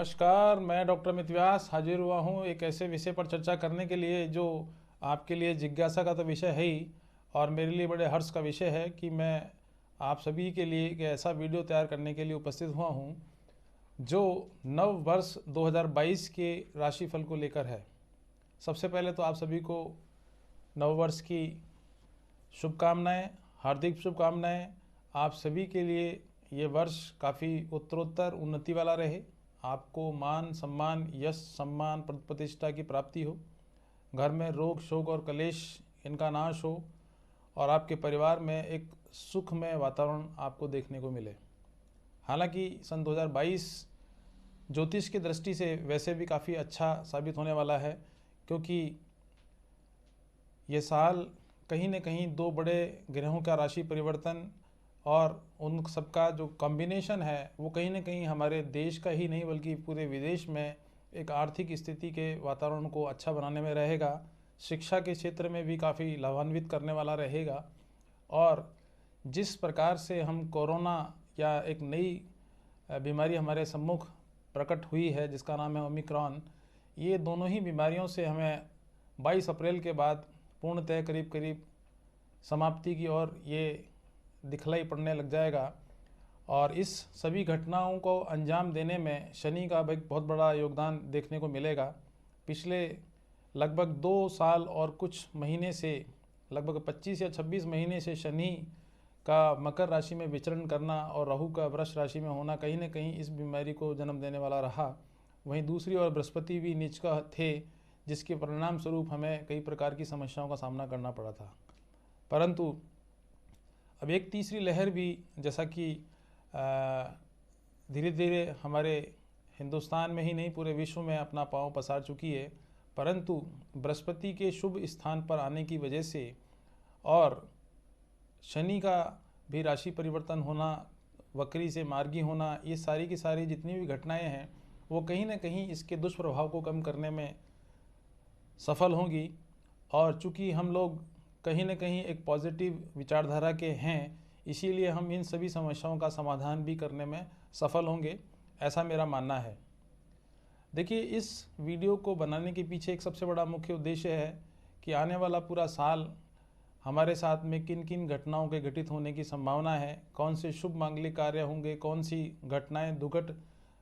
नमस्कार, मैं डॉक्टर अमित व्यास हाजिर हुआ हूँ एक ऐसे विषय पर चर्चा करने के लिए जो आपके लिए जिज्ञासा का तो विषय है ही और मेरे लिए बड़े हर्ष का विषय है कि मैं आप सभी के लिए एक ऐसा वीडियो तैयार करने के लिए उपस्थित हुआ हूँ जो नव वर्ष 2022 के राशिफल को लेकर है। सबसे पहले तो आप सभी को नव वर्ष की शुभकामनाएं, हार्दिक शुभकामनाएं। आप सभी के लिए ये वर्ष काफ़ी उत्तरोत्तर उन्नति वाला रहे। आपको मान सम्मान, यश, सम्मान, पद प्रतिष्ठा की प्राप्ति हो। घर में रोग शोक और कलेश इनका नाश हो और आपके परिवार में एक सुखमय वातावरण आपको देखने को मिले। हालांकि सन 2022 ज्योतिष की दृष्टि से वैसे भी काफ़ी अच्छा साबित होने वाला है, क्योंकि ये साल कहीं न कहीं दो बड़े ग्रहों का राशि परिवर्तन और उन सबका जो कॉम्बिनेशन है वो कहीं न कहीं हमारे देश का ही नहीं बल्कि पूरे विदेश में एक आर्थिक स्थिति के वातावरण को अच्छा बनाने में रहेगा। शिक्षा के क्षेत्र में भी काफ़ी लाभान्वित करने वाला रहेगा। और जिस प्रकार से हम कोरोना या एक नई बीमारी हमारे सम्मुख प्रकट हुई है जिसका नाम है ओमिक्रॉन, ये दोनों ही बीमारियों से हमें 22 अप्रैल के बाद पूर्णतः करीब करीब समाप्ति की ओर ये दिखलाई पड़ने लग जाएगा। और इस सभी घटनाओं को अंजाम देने में शनि का एक बहुत बड़ा योगदान देखने को मिलेगा। पिछले लगभग 2 साल और कुछ महीने से, लगभग 25 या 26 महीने से शनि का मकर राशि में विचरण करना और राहु का वृष राशि में होना कहीं न कहीं इस बीमारी को जन्म देने वाला रहा। वहीं दूसरी ओर बृहस्पति भी नीच का थे, जिसके परिणाम स्वरूप हमें कई प्रकार की समस्याओं का सामना करना पड़ा था। परंतु अब एक तीसरी लहर भी, जैसा कि धीरे धीरे हमारे हिंदुस्तान में ही नहीं पूरे विश्व में अपना पांव पसार चुकी है, परंतु बृहस्पति के शुभ स्थान पर आने की वजह से और शनि का भी राशि परिवर्तन होना, वक्री से मार्गी होना, ये सारी की सारी जितनी भी घटनाएं हैं वो कहीं ना कहीं इसके दुष्प्रभाव को कम करने में सफल होंगी। और चूँकि हम लोग कहीं न कहीं एक पॉजिटिव विचारधारा के हैं, इसीलिए हम इन सभी समस्याओं का समाधान भी करने में सफल होंगे, ऐसा मेरा मानना है। देखिए, इस वीडियो को बनाने के पीछे एक सबसे बड़ा मुख्य उद्देश्य है कि आने वाला पूरा साल हमारे साथ में किन किन घटनाओं के घटित होने की संभावना है, कौन से शुभ मांगलिक कार्य होंगे, कौन सी घटनाएं दुर्घट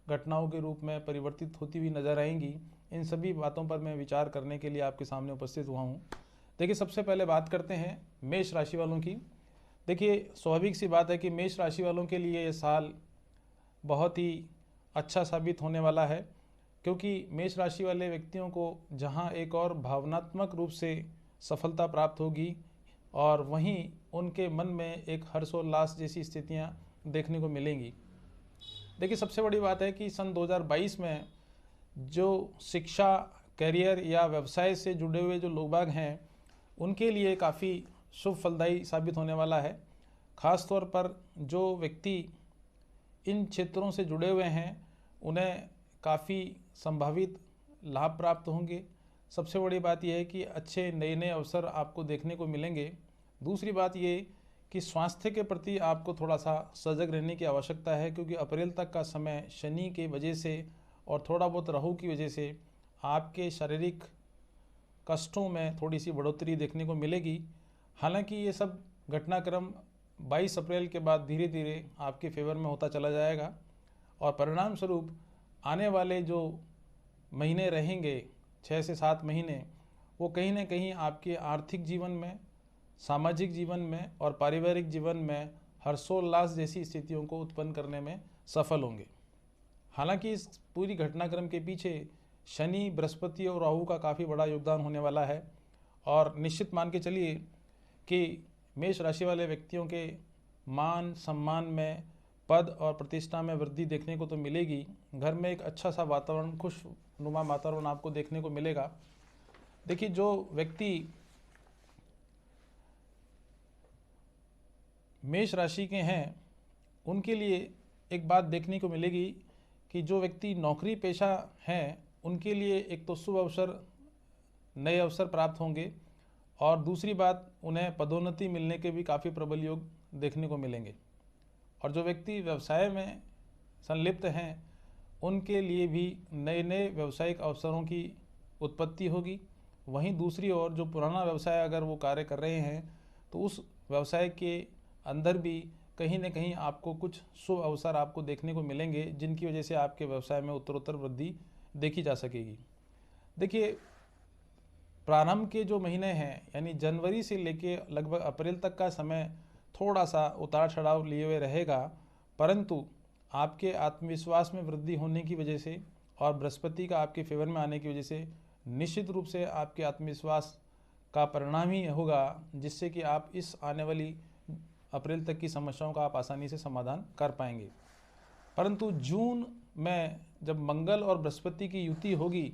घटनाओं के रूप में परिवर्तित होती हुई नजर आएंगी। इन सभी बातों पर मैं विचार करने के लिए आपके सामने उपस्थित हुआ हूँ। देखिए, सबसे पहले बात करते हैं मेष राशि वालों की। देखिए, स्वाभाविक सी बात है कि मेष राशि वालों के लिए ये साल बहुत ही अच्छा साबित होने वाला है, क्योंकि मेष राशि वाले व्यक्तियों को जहां एक और भावनात्मक रूप से सफलता प्राप्त होगी और वहीं उनके मन में एक हर्षोल्लास जैसी स्थितियां देखने को मिलेंगी। देखिए, सबसे बड़ी बात है कि सन 2022 में जो शिक्षा, करियर या व्यवसाय से जुड़े हुए जो लोग बाग हैं उनके लिए काफ़ी शुभ फलदायी साबित होने वाला है। ख़ास तौर पर जो व्यक्ति इन क्षेत्रों से जुड़े हुए हैं उन्हें काफ़ी संभावित लाभ प्राप्त होंगे। सबसे बड़ी बात यह है कि अच्छे नए नए अवसर आपको देखने को मिलेंगे। दूसरी बात ये कि स्वास्थ्य के प्रति आपको थोड़ा सा सजग रहने की आवश्यकता है, क्योंकि अप्रैल तक का समय शनि के वजह से और थोड़ा बहुत राहु की वजह से आपके शारीरिक कष्टों में थोड़ी सी बढ़ोतरी देखने को मिलेगी। हालांकि ये सब घटनाक्रम 22 अप्रैल के बाद धीरे धीरे आपके फेवर में होता चला जाएगा और परिणाम स्वरूप आने वाले जो महीने रहेंगे, 6 से 7 महीने, वो कहीं ना कहीं आपके आर्थिक जीवन में, सामाजिक जीवन में और पारिवारिक जीवन में हर्षोल्लास जैसी स्थितियों को उत्पन्न करने में सफल होंगे। हालांकि इस पूरी घटनाक्रम के पीछे शनि, बृहस्पति और राहु का काफ़ी बड़ा योगदान होने वाला है और निश्चित मान के चलिए कि मेष राशि वाले व्यक्तियों के मान सम्मान में, पद और प्रतिष्ठा में वृद्धि देखने को तो मिलेगी। घर में एक अच्छा सा वातावरण, खुशनुमा वातावरण आपको देखने को मिलेगा। देखिए, जो व्यक्ति मेष राशि के हैं उनके लिए एक बात देखने को मिलेगी कि जो व्यक्ति नौकरी पेशा हैं उनके लिए एक तो शुभ अवसर, नए अवसर प्राप्त होंगे और दूसरी बात, उन्हें पदोन्नति मिलने के भी काफ़ी प्रबल योग देखने को मिलेंगे। और जो व्यक्ति व्यवसाय में संलिप्त हैं उनके लिए भी नए नए व्यावसायिक अवसरों की उत्पत्ति होगी। वहीं दूसरी ओर जो पुराना व्यवसाय अगर वो कार्य कर रहे हैं तो उस व्यवसाय के अंदर भी कहीं न कहीं आपको कुछ शुभ अवसर आपको देखने को मिलेंगे, जिनकी वजह से आपके व्यवसाय में उत्तरोत्तर वृद्धि देखी जा सकेगी। देखिए, प्रारंभ के जो महीने हैं यानी जनवरी से लेके लगभग अप्रैल तक का समय थोड़ा सा उतार चढ़ाव लिए हुए रहेगा, परंतु आपके आत्मविश्वास में वृद्धि होने की वजह से और बृहस्पति का आपके फेवर में आने की वजह से निश्चित रूप से आपके आत्मविश्वास का परिणाम ही होगा, जिससे कि आप इस आने वाली अप्रैल तक की समस्याओं का आप आसानी से समाधान कर पाएंगे। परंतु जून में जब मंगल और बृहस्पति की युति होगी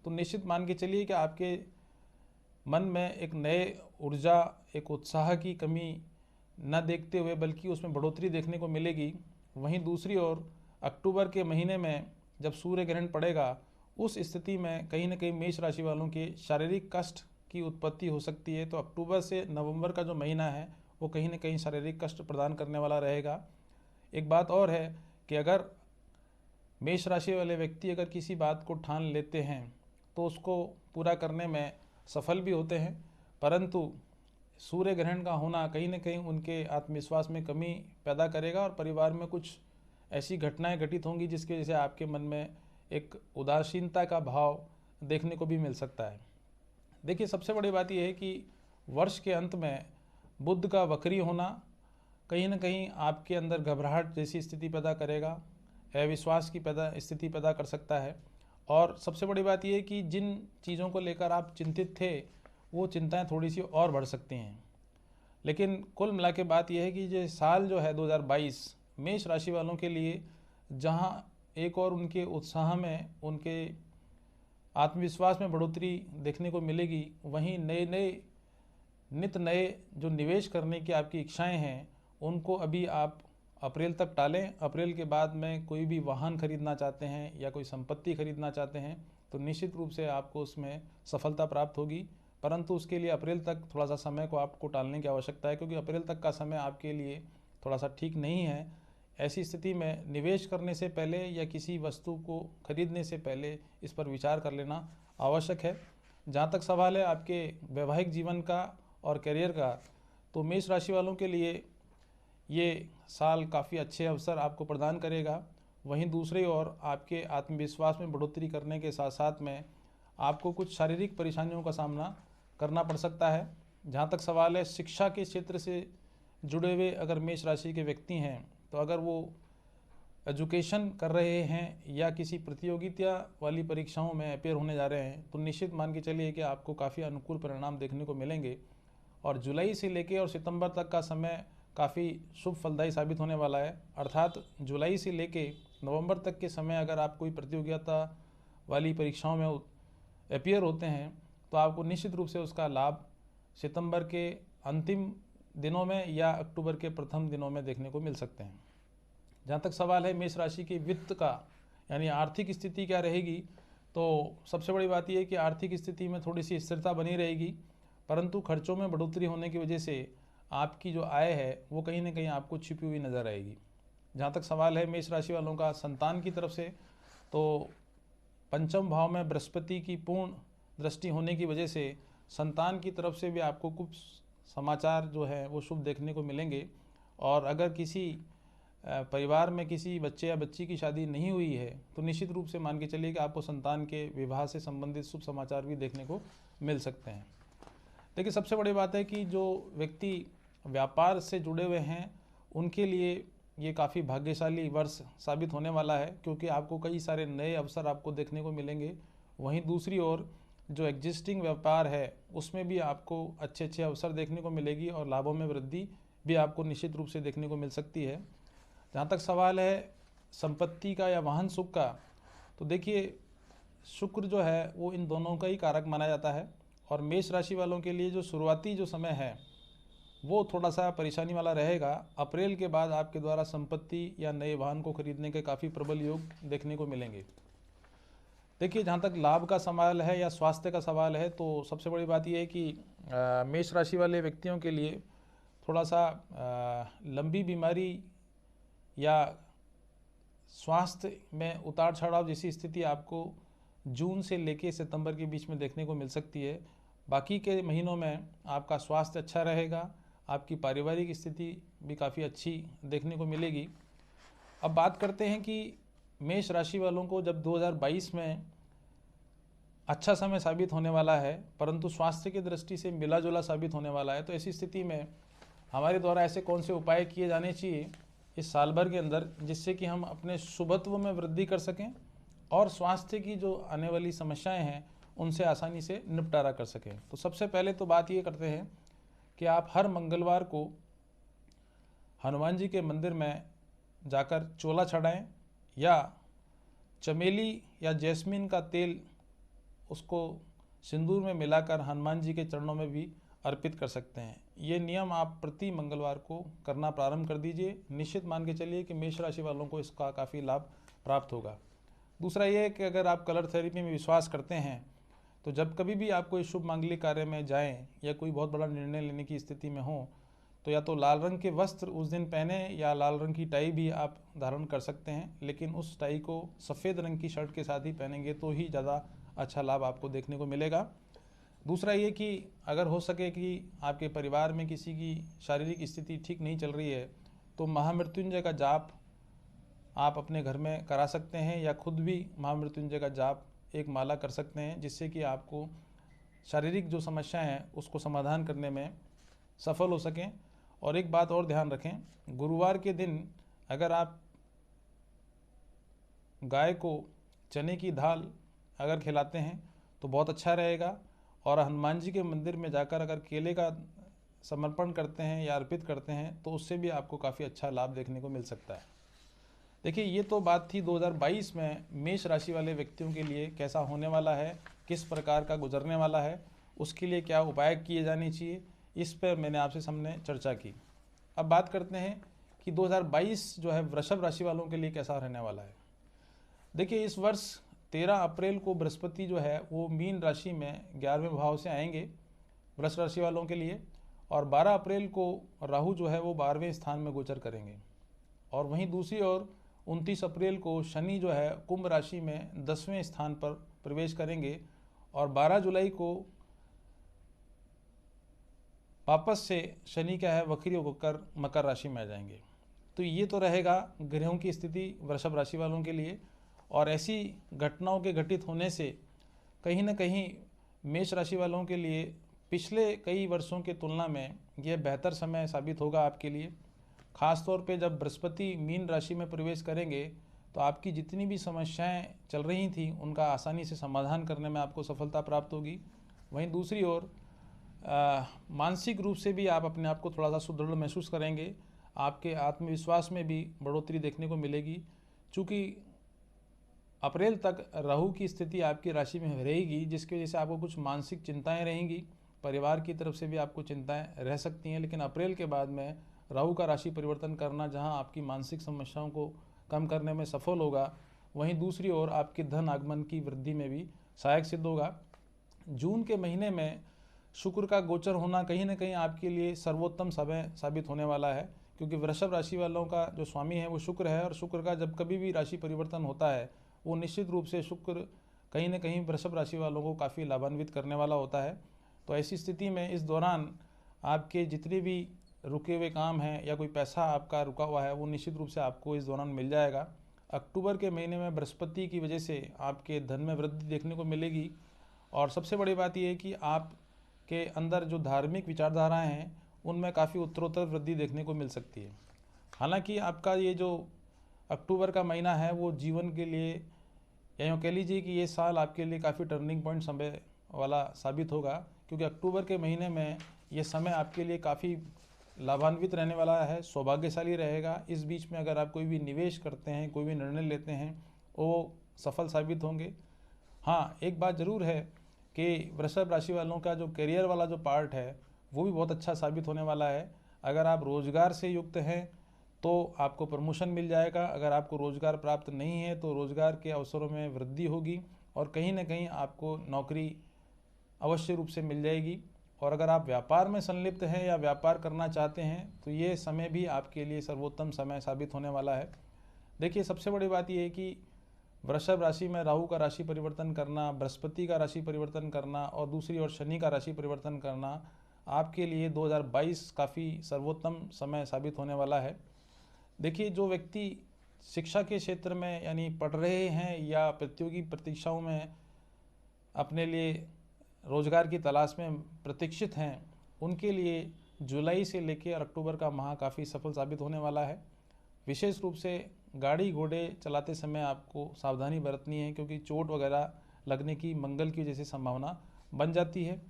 तो निश्चित मान के चलिए कि आपके मन में एक नए ऊर्जा, एक उत्साह की कमी न देखते हुए बल्कि उसमें बढ़ोतरी देखने को मिलेगी। वहीं दूसरी ओर अक्टूबर के महीने में जब सूर्य ग्रहण पड़ेगा, उस स्थिति में कहीं न कहीं मेष राशि वालों के शारीरिक कष्ट की उत्पत्ति हो सकती है। तो अक्टूबर से नवंबर का जो महीना है वो कहीं न कहीं शारीरिक कष्ट प्रदान करने वाला रहेगा। एक बात और है कि अगर मेष राशि वाले व्यक्ति अगर किसी बात को ठान लेते हैं तो उसको पूरा करने में सफल भी होते हैं, परंतु सूर्य ग्रहण का होना कहीं न कहीं उनके आत्मविश्वास में कमी पैदा करेगा और परिवार में कुछ ऐसी घटनाएं घटित होंगी जिसकी वजह से आपके मन में एक उदासीनता का भाव देखने को भी मिल सकता है। देखिए, सबसे बड़ी बात यह है कि वर्ष के अंत में बुध का वक्री होना कहीं न कहीं आपके अंदर घबराहट जैसी स्थिति पैदा करेगा, अविश्वास की स्थिति पैदा कर सकता है। और सबसे बड़ी बात यह है कि जिन चीज़ों को लेकर आप चिंतित थे वो चिंताएं थोड़ी सी और बढ़ सकती हैं। लेकिन कुल मिला के बात यह है कि ये साल जो है 2022 मेष राशि वालों के लिए, जहां एक और उनके उत्साह में, उनके आत्मविश्वास में बढ़ोतरी देखने को मिलेगी, वहीं नए नित नए जो निवेश करने की आपकी इच्छाएं हैं उनको अभी आप अप्रैल तक टालें। अप्रैल के बाद में कोई भी वाहन खरीदना चाहते हैं या कोई संपत्ति खरीदना चाहते हैं तो निश्चित रूप से आपको उसमें सफलता प्राप्त होगी, परंतु उसके लिए अप्रैल तक थोड़ा सा समय को आपको टालने की आवश्यकता है, क्योंकि अप्रैल तक का समय आपके लिए थोड़ा सा ठीक नहीं है। ऐसी स्थिति में निवेश करने से पहले या किसी वस्तु को खरीदने से पहले इस पर विचार कर लेना आवश्यक है। जहाँ तक सवाल है आपके वैवाहिक जीवन का और करियर का, तो मेष राशि वालों के लिए ये साल काफ़ी अच्छे अवसर आपको प्रदान करेगा। वहीं दूसरी ओर आपके आत्मविश्वास में बढ़ोतरी करने के साथ साथ में आपको कुछ शारीरिक परेशानियों का सामना करना पड़ सकता है। जहाँ तक सवाल है शिक्षा के क्षेत्र से जुड़े हुए अगर मेष राशि के व्यक्ति हैं, तो अगर वो एजुकेशन कर रहे हैं या किसी प्रतियोगिता वाली परीक्षाओं में अपेयर होने जा रहे हैं, तो निश्चित मान के चलिए कि आपको काफ़ी अनुकूल परिणाम देखने को मिलेंगे। और जुलाई से लेकर और सितंबर तक का समय काफ़ी शुभ फलदायी साबित होने वाला है। अर्थात जुलाई से लेके नवंबर तक के समय अगर आप कोई प्रतियोगिता वाली परीक्षाओं में अपियर होते हैं तो आपको निश्चित रूप से उसका लाभ सितंबर के अंतिम दिनों में या अक्टूबर के प्रथम दिनों में देखने को मिल सकते हैं। जहाँ तक सवाल है मेष राशि की वित्त का, यानी आर्थिक स्थिति क्या रहेगी, तो सबसे बड़ी बात यह है कि आर्थिक स्थिति में थोड़ी सी स्थिरता बनी रहेगी, परंतु खर्चों में बढ़ोतरी होने की वजह से आपकी जो आय है वो कहीं ना कहीं आपको छिपी हुई नज़र आएगी। जहाँ तक सवाल है मेष राशि वालों का संतान की तरफ से, तो पंचम भाव में बृहस्पति की पूर्ण दृष्टि होने की वजह से संतान की तरफ से भी आपको कुछ समाचार जो है वो शुभ देखने को मिलेंगे। और अगर किसी परिवार में किसी बच्चे या बच्ची की शादी नहीं हुई है तो निश्चित रूप से मान के चलिए कि आपको संतान के विवाह से संबंधित शुभ समाचार भी देखने को मिल सकते हैं। देखिए, सबसे बड़ी बात है कि जो व्यक्ति व्यापार से जुड़े हुए हैं उनके लिए ये काफ़ी भाग्यशाली वर्ष साबित होने वाला है, क्योंकि आपको कई सारे नए अवसर आपको देखने को मिलेंगे। वहीं दूसरी ओर जो एग्जिस्टिंग व्यापार है उसमें भी आपको अच्छे अच्छे अवसर देखने को मिलेगी और लाभों में वृद्धि भी आपको निश्चित रूप से देखने को मिल सकती है। जहाँ तक सवाल है संपत्ति का या वाहन सुख का, तो देखिए शुक्र जो है वो इन दोनों का ही कारक माना जाता है और मेष राशि वालों के लिए जो शुरुआती जो समय है वो थोड़ा सा परेशानी वाला रहेगा। अप्रैल के बाद आपके द्वारा संपत्ति या नए वाहन को खरीदने के काफ़ी प्रबल योग देखने को मिलेंगे। देखिए, जहाँ तक लाभ का सवाल है या स्वास्थ्य का सवाल है, तो सबसे बड़ी बात यह है कि मेष राशि वाले व्यक्तियों के लिए थोड़ा सा लंबी बीमारी या स्वास्थ्य में उतार चढ़ाव जैसी स्थिति आपको जून से लेके सितंबर के बीच में देखने को मिल सकती है। बाकी के महीनों में आपका स्वास्थ्य अच्छा रहेगा, आपकी पारिवारिक स्थिति भी काफ़ी अच्छी देखने को मिलेगी। अब बात करते हैं कि मेष राशि वालों को जब 2022 में अच्छा समय साबित होने वाला है, परंतु स्वास्थ्य की दृष्टि से मिला जुला साबित होने वाला है, तो ऐसी स्थिति में हमारे द्वारा ऐसे कौन से उपाय किए जाने चाहिए इस साल भर के अंदर, जिससे कि हम अपने शुभत्व में वृद्धि कर सकें और स्वास्थ्य की जो आने वाली समस्याएं हैं उनसे आसानी से निपटारा कर सकें। तो सबसे पहले तो बात ये करते हैं कि आप हर मंगलवार को हनुमान जी के मंदिर में जाकर चोला चढ़ाएं या चमेली या जैस्मिन का तेल उसको सिंदूर में मिलाकर हनुमान जी के चरणों में भी अर्पित कर सकते हैं। ये नियम आप प्रति मंगलवार को करना प्रारंभ कर दीजिए। निश्चित मान के चलिए कि मेष राशि वालों को इसका काफ़ी लाभ प्राप्त होगा। दूसरा ये है कि अगर आप कलर थेरेपी में विश्वास करते हैं तो जब कभी भी आप कोई शुभ मांगलिक कार्य में जाएं या कोई बहुत बड़ा निर्णय लेने की स्थिति में हो तो या तो लाल रंग के वस्त्र उस दिन पहने या लाल रंग की टाई भी आप धारण कर सकते हैं, लेकिन उस टाई को सफ़ेद रंग की शर्ट के साथ ही पहनेंगे तो ही ज़्यादा अच्छा लाभ आपको देखने को मिलेगा। दूसरा ये कि अगर हो सके कि आपके परिवार में किसी की शारीरिक स्थिति ठीक नहीं चल रही है तो महामृत्युंजय का जाप आप अपने घर में करा सकते हैं या खुद भी महामृत्युंजय का जाप एक माला कर सकते हैं, जिससे कि आपको शारीरिक जो समस्याएं हैं उसको समाधान करने में सफल हो सकें। और एक बात और ध्यान रखें, गुरुवार के दिन अगर आप गाय को चने की दाल अगर खिलाते हैं तो बहुत अच्छा रहेगा। और हनुमान जी के मंदिर में जाकर अगर केले का समर्पण करते हैं या अर्पित करते हैं तो उससे भी आपको काफ़ी अच्छा लाभ देखने को मिल सकता है। देखिए, ये तो बात थी 2022 में मेष राशि वाले व्यक्तियों के लिए कैसा होने वाला है, किस प्रकार का गुजरने वाला है, उसके लिए क्या उपाय किए जाने चाहिए, इस पर मैंने आपसे सामने चर्चा की। अब बात करते हैं कि 2022 जो है वृषभ राशि वालों के लिए कैसा रहने वाला है। देखिए, इस वर्ष 13 अप्रैल को बृहस्पति जो है वो मीन राशि में 11वें भाव से आएंगे वृष राशि वालों के लिए, और 12 अप्रैल को राहु जो है वो 12वें स्थान में गोचर करेंगे। और वहीं दूसरी ओर 29 अप्रैल को शनि जो है कुंभ राशि में 10वें स्थान पर प्रवेश करेंगे और 12 जुलाई को वापस से शनि क्या है वक्री होकर मकर राशि में आ जाएंगे। तो ये तो रहेगा ग्रहों की स्थिति वृषभ राशि वालों के लिए। और ऐसी घटनाओं के घटित होने से कहीं ना कहीं मेष राशि वालों के लिए पिछले कई वर्षों की तुलना में यह बेहतर समय साबित होगा आपके लिए। खास तौर पे जब बृहस्पति मीन राशि में प्रवेश करेंगे तो आपकी जितनी भी समस्याएं चल रही थी उनका आसानी से समाधान करने में आपको सफलता प्राप्त होगी। वहीं दूसरी ओर मानसिक रूप से भी आप अपने आप को थोड़ा सा सुदृढ़ महसूस करेंगे। आपके आत्मविश्वास में भी बढ़ोतरी देखने को मिलेगी। चूँकि अप्रैल तक राहु की स्थिति आपकी राशि में रहेगी, जिसकी वजह से आपको कुछ मानसिक चिंताएं रहेंगी, परिवार की तरफ से भी आपको चिंताएं रह सकती हैं। लेकिन अप्रैल के बाद में राहु का राशि परिवर्तन करना जहां आपकी मानसिक समस्याओं को कम करने में सफल होगा, वहीं दूसरी ओर आपके धन आगमन की वृद्धि में भी सहायक सिद्ध होगा। जून के महीने में शुक्र का गोचर होना कहीं ना कहीं आपके लिए सर्वोत्तम समय साबित होने वाला है, क्योंकि वृषभ राशि वालों का जो स्वामी है वो शुक्र है, और शुक्र का जब कभी भी राशि परिवर्तन होता है वो निश्चित रूप से शुक्र कहीं ना कहीं वृषभ राशि वालों को काफ़ी लाभान्वित करने वाला होता है। तो ऐसी स्थिति में इस दौरान आपके जितने भी रुके हुए काम हैं या कोई पैसा आपका रुका हुआ है वो निश्चित रूप से आपको इस दौरान मिल जाएगा। अक्टूबर के महीने में बृहस्पति की वजह से आपके धन में वृद्धि देखने को मिलेगी। और सबसे बड़ी बात यह है कि आपके अंदर जो धार्मिक विचारधाराएँ हैं उनमें काफ़ी उत्तरोत्तर वृद्धि देखने को मिल सकती है। हालांकि आपका ये जो अक्टूबर का महीना है वो जीवन के लिए, या यूँ कह लीजिए कि ये साल आपके लिए काफ़ी टर्निंग पॉइंट समय वाला साबित होगा, क्योंकि अक्टूबर के महीने में ये समय आपके लिए काफ़ी लाभान्वित रहने वाला है, सौभाग्यशाली रहेगा। इस बीच में अगर आप कोई भी निवेश करते हैं, कोई भी निर्णय लेते हैं, वो सफल साबित होंगे। हाँ, एक बात ज़रूर है कि वृषभ राशि वालों का जो करियर वाला जो पार्ट है वो भी बहुत अच्छा साबित होने वाला है। अगर आप रोज़गार से युक्त हैं तो आपको प्रमोशन मिल जाएगा। अगर आपको रोज़गार प्राप्त नहीं है तो रोज़गार के अवसरों में वृद्धि होगी और कहीं ना कहीं आपको नौकरी अवश्य रूप से मिल जाएगी। और अगर आप व्यापार में संलिप्त हैं या व्यापार करना चाहते हैं तो ये समय भी आपके लिए सर्वोत्तम समय साबित होने वाला है। देखिए, सबसे बड़ी बात यह है कि वृषभ राशि में राहु का राशि परिवर्तन करना, बृहस्पति का राशि परिवर्तन करना और दूसरी ओर शनि का राशि परिवर्तन करना आपके लिए 2022 काफ़ी सर्वोत्तम समय साबित होने वाला है। देखिए, जो व्यक्ति शिक्षा के क्षेत्र में यानी पढ़ रहे हैं या प्रतियोगी परीक्षाओं में अपने लिए रोजगार की तलाश में प्रतीक्षित हैं, उनके लिए जुलाई से लेकर अक्टूबर का माह काफ़ी सफल साबित होने वाला है। विशेष रूप से गाड़ी घोड़े चलाते समय आपको सावधानी बरतनी है, क्योंकि चोट वगैरह लगने की मंगल की जैसी संभावना बन जाती है।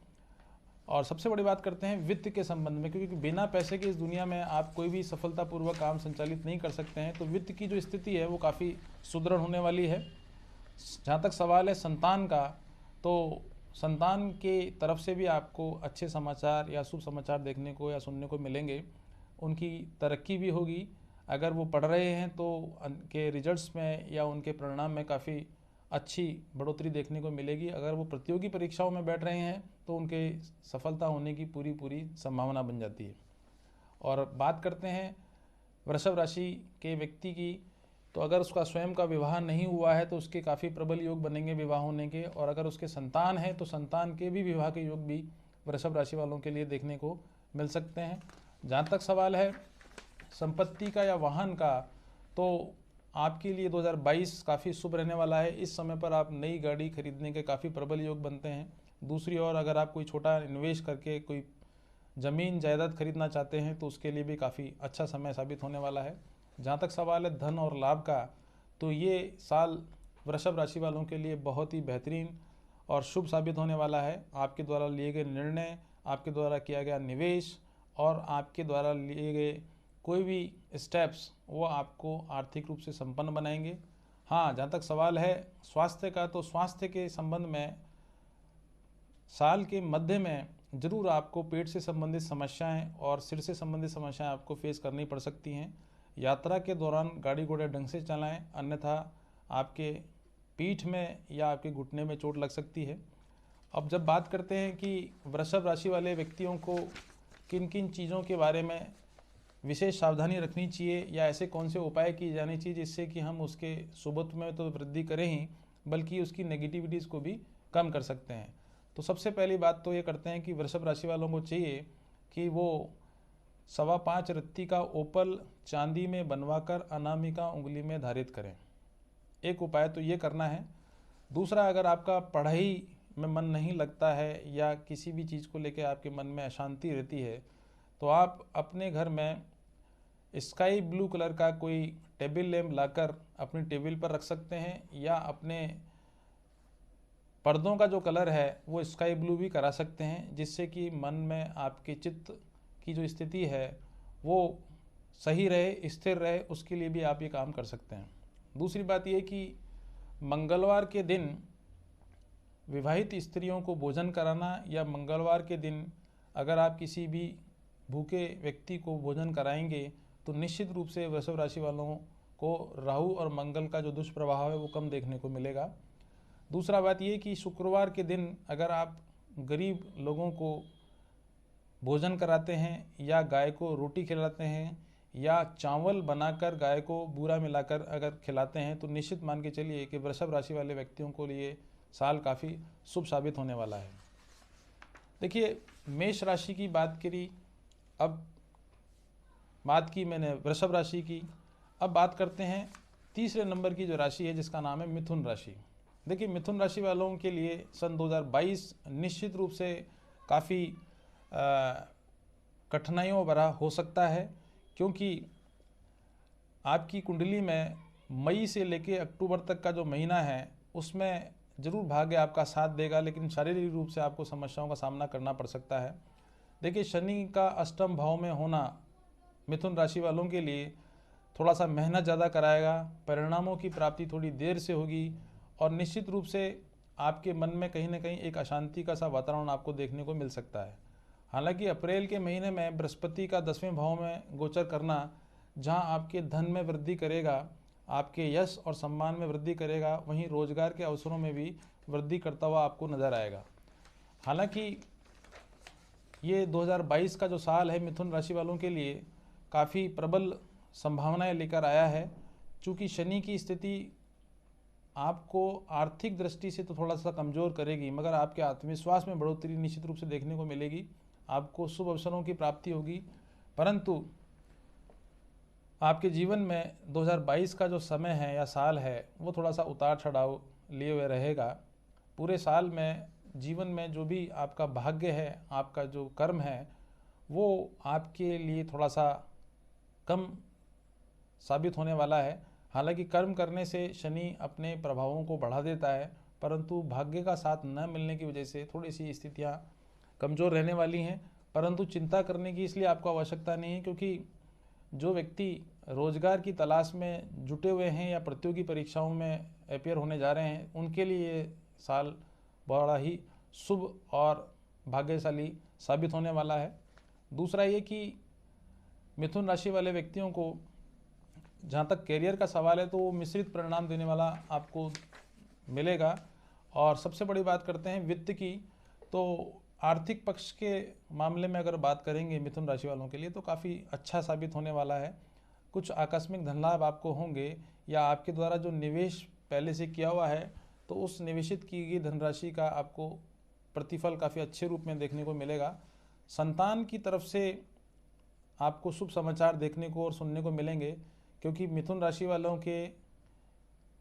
और सबसे बड़ी बात करते हैं वित्त के संबंध में, क्योंकि बिना पैसे के इस दुनिया में आप कोई भी सफलतापूर्वक काम संचालित नहीं कर सकते हैं। तो वित्त की जो स्थिति है वो काफ़ी सुदृढ़ होने वाली है। जहाँ तक सवाल है संतान का, तो संतान के तरफ से भी आपको अच्छे समाचार या शुभ समाचार देखने को या सुनने को मिलेंगे। उनकी तरक्की भी होगी। अगर वो पढ़ रहे हैं तो उनके रिजल्ट्स में या उनके परिणाम में काफ़ी अच्छी बढ़ोतरी देखने को मिलेगी। अगर वो प्रतियोगी परीक्षाओं में बैठ रहे हैं तो उनके सफलता होने की पूरी संभावना बन जाती है। और बात करते हैं वृषभ राशि के व्यक्ति की, तो अगर उसका स्वयं का विवाह नहीं हुआ है तो उसके काफ़ी प्रबल योग बनेंगे विवाह होने के। और अगर उसके संतान है तो संतान के भी विवाह के योग भी वृषभ राशि वालों के लिए देखने को मिल सकते हैं। जहाँ तक सवाल है संपत्ति का या वाहन का, तो आपके लिए 2022 काफ़ी शुभ रहने वाला है। इस समय पर आप नई गाड़ी खरीदने के काफ़ी प्रबल योग बनते हैं। दूसरी ओर अगर आप कोई छोटा निवेश करके कोई ज़मीन जायदाद खरीदना चाहते हैं तो उसके लिए भी काफ़ी अच्छा समय साबित होने वाला है। जहाँ तक सवाल है धन और लाभ का, तो ये साल वृषभ राशि वालों के लिए बहुत ही बेहतरीन और शुभ साबित होने वाला है। आपके द्वारा लिए गए निर्णय, आपके द्वारा किया गया निवेश और आपके द्वारा लिए गए कोई भी स्टेप्स वो आपको आर्थिक रूप से संपन्न बनाएंगे। हाँ, जहाँ तक सवाल है स्वास्थ्य का, तो स्वास्थ्य के संबंध में साल के मध्य में ज़रूर आपको पेट से संबंधित समस्याएं और सिर से संबंधित समस्याएं आपको फेस करनी पड़ सकती हैं। यात्रा के दौरान गाड़ी घोड़े ढंग से चलाएं, अन्यथा आपके पीठ में या आपके घुटने में चोट लग सकती है। अब जब बात करते हैं कि वृषभ राशि वाले व्यक्तियों को किन किन चीज़ों के बारे में विशेष सावधानी रखनी चाहिए या ऐसे कौन से उपाय किए जाने चाहिए जिससे कि हम उसके शुभत्व में तो वृद्धि करें ही बल्कि उसकी नेगेटिविटीज़ को भी कम कर सकते हैं। तो सबसे पहली बात तो ये करते हैं कि वृषभ राशि वालों को चाहिए कि वो 5.25 रत्ती का ओपल चांदी में बनवाकर अनामिका उंगली में धारित करें। एक उपाय तो ये करना है। दूसरा, अगर आपका पढ़ाई में मन नहीं लगता है या किसी भी चीज़ को लेकर आपके मन में अशांति रहती है, तो आप अपने घर में स्काई ब्लू कलर का कोई टेबल लैम्प लाकर अपनी टेबल पर रख सकते हैं, या अपने पर्दों का जो कलर है वो स्काई ब्लू भी करा सकते हैं, जिससे कि मन में आपके चित्त की जो स्थिति है वो सही रहे, स्थिर रहे। उसके लिए भी आप ये काम कर सकते हैं। दूसरी बात ये कि मंगलवार के दिन विवाहित स्त्रियों को भोजन कराना, या मंगलवार के दिन अगर आप किसी भी भूखे व्यक्ति को भोजन कराएंगे तो निश्चित रूप से वृषभ राशि वालों को राहु और मंगल का जो दुष्प्रभाव है वो कम देखने को मिलेगा। दूसरा बात ये कि शुक्रवार के दिन अगर आप गरीब लोगों को भोजन कराते हैं या गाय को रोटी खिलाते हैं या चावल बनाकर गाय को बूरा मिलाकर अगर खिलाते हैं तो निश्चित मान के चलिए कि वृषभ राशि वाले व्यक्तियों को लिए साल काफ़ी शुभ साबित होने वाला है। देखिए, मेष राशि की बात करी, अब बात की मैंने वृषभ राशि की। अब बात करते हैं तीसरे नंबर की जो राशि है जिसका नाम है मिथुन राशि। देखिए, मिथुन राशि वालों के लिए सन 2022 निश्चित रूप से काफ़ी कठिनाइयों भरा हो सकता है, क्योंकि आपकी कुंडली में मई से लेकर अक्टूबर तक का जो महीना है उसमें जरूर भाग्य आपका साथ देगा, लेकिन शारीरिक रूप से आपको समस्याओं का सामना करना पड़ सकता है। देखिए, शनि का अष्टम भाव में होना मिथुन राशि वालों के लिए थोड़ा सा मेहनत ज़्यादा कराएगा, परिणामों की प्राप्ति थोड़ी देर से होगी और निश्चित रूप से आपके मन में कहीं ना कहीं एक अशांति का सा वातावरण आपको देखने को मिल सकता है। हालांकि अप्रैल के महीने में बृहस्पति का 10वें भाव में गोचर करना, जहां आपके धन में वृद्धि करेगा, आपके यश और सम्मान में वृद्धि करेगा, वहीं रोजगार के अवसरों में भी वृद्धि करता हुआ आपको नजर आएगा। हालांकि ये 2022 का जो साल है मिथुन राशि वालों के लिए काफ़ी प्रबल संभावनाएं लेकर आया है। चूँकि शनि की स्थिति आपको आर्थिक दृष्टि से तो थोड़ा सा कमज़ोर करेगी, मगर आपके आत्मविश्वास में बढ़ोतरी निश्चित रूप से देखने को मिलेगी। आपको शुभ अवसरों की प्राप्ति होगी, परंतु आपके जीवन में 2022 का जो समय है या साल है वो थोड़ा सा उतार चढ़ाव लिए हुए रहेगा। पूरे साल में जीवन में जो भी आपका भाग्य है, आपका जो कर्म है, वो आपके लिए थोड़ा सा कम साबित होने वाला है। हालांकि कर्म करने से शनि अपने प्रभावों को बढ़ा देता है, परंतु भाग्य का साथ न मिलने की वजह से थोड़ी सी स्थितियाँ कमज़ोर रहने वाली हैं। परंतु चिंता करने की इसलिए आपको आवश्यकता नहीं है, क्योंकि जो व्यक्ति रोजगार की तलाश में जुटे हुए हैं या प्रतियोगी परीक्षाओं में अपेयर होने जा रहे हैं, उनके लिए ये साल बड़ा ही शुभ और भाग्यशाली साबित होने वाला है। दूसरा ये कि मिथुन राशि वाले व्यक्तियों को जहाँ तक कैरियर का सवाल है तो वो मिश्रित परिणाम देने वाला आपको मिलेगा। और सबसे बड़ी बात करते हैं वित्त की, तो आर्थिक पक्ष के मामले में अगर बात करेंगे मिथुन राशि वालों के लिए तो काफ़ी अच्छा साबित होने वाला है। कुछ आकस्मिक धन लाभ आपको होंगे, या आपके द्वारा जो निवेश पहले से किया हुआ है तो उस निवेशित की गई धनराशि का आपको प्रतिफल काफ़ी अच्छे रूप में देखने को मिलेगा। संतान की तरफ से आपको शुभ समाचार देखने को और सुनने को मिलेंगे, क्योंकि मिथुन राशि वालों के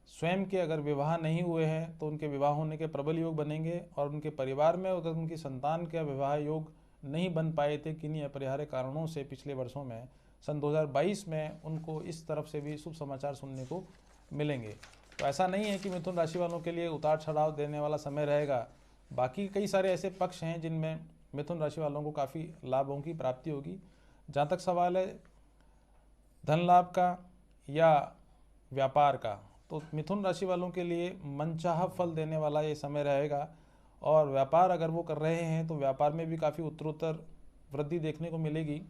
स्वयं के अगर विवाह नहीं हुए हैं तो उनके विवाह होने के प्रबल योग बनेंगे, और उनके परिवार में अगर उनकी संतान के विवाह योग नहीं बन पाए थे किन्हीं अपरिहार्य कारणों से पिछले वर्षों में, सन 2022 में उनको इस तरफ से भी शुभ समाचार सुनने को मिलेंगे। तो ऐसा नहीं है कि मिथुन राशि वालों के लिए उतार चढ़ाव देने वाला समय रहेगा। बाकी कई सारे ऐसे पक्ष हैं जिनमें मिथुन राशि वालों को काफ़ी लाभों की प्राप्ति होगी। जहाँ तक सवाल है धन लाभ का या व्यापार का, तो मिथुन राशि वालों के लिए मनचाहा फल देने वाला ये समय रहेगा। और व्यापार अगर वो कर रहे हैं तो व्यापार में भी काफ़ी उत्तरोत्तर वृद्धि देखने को मिलेगी।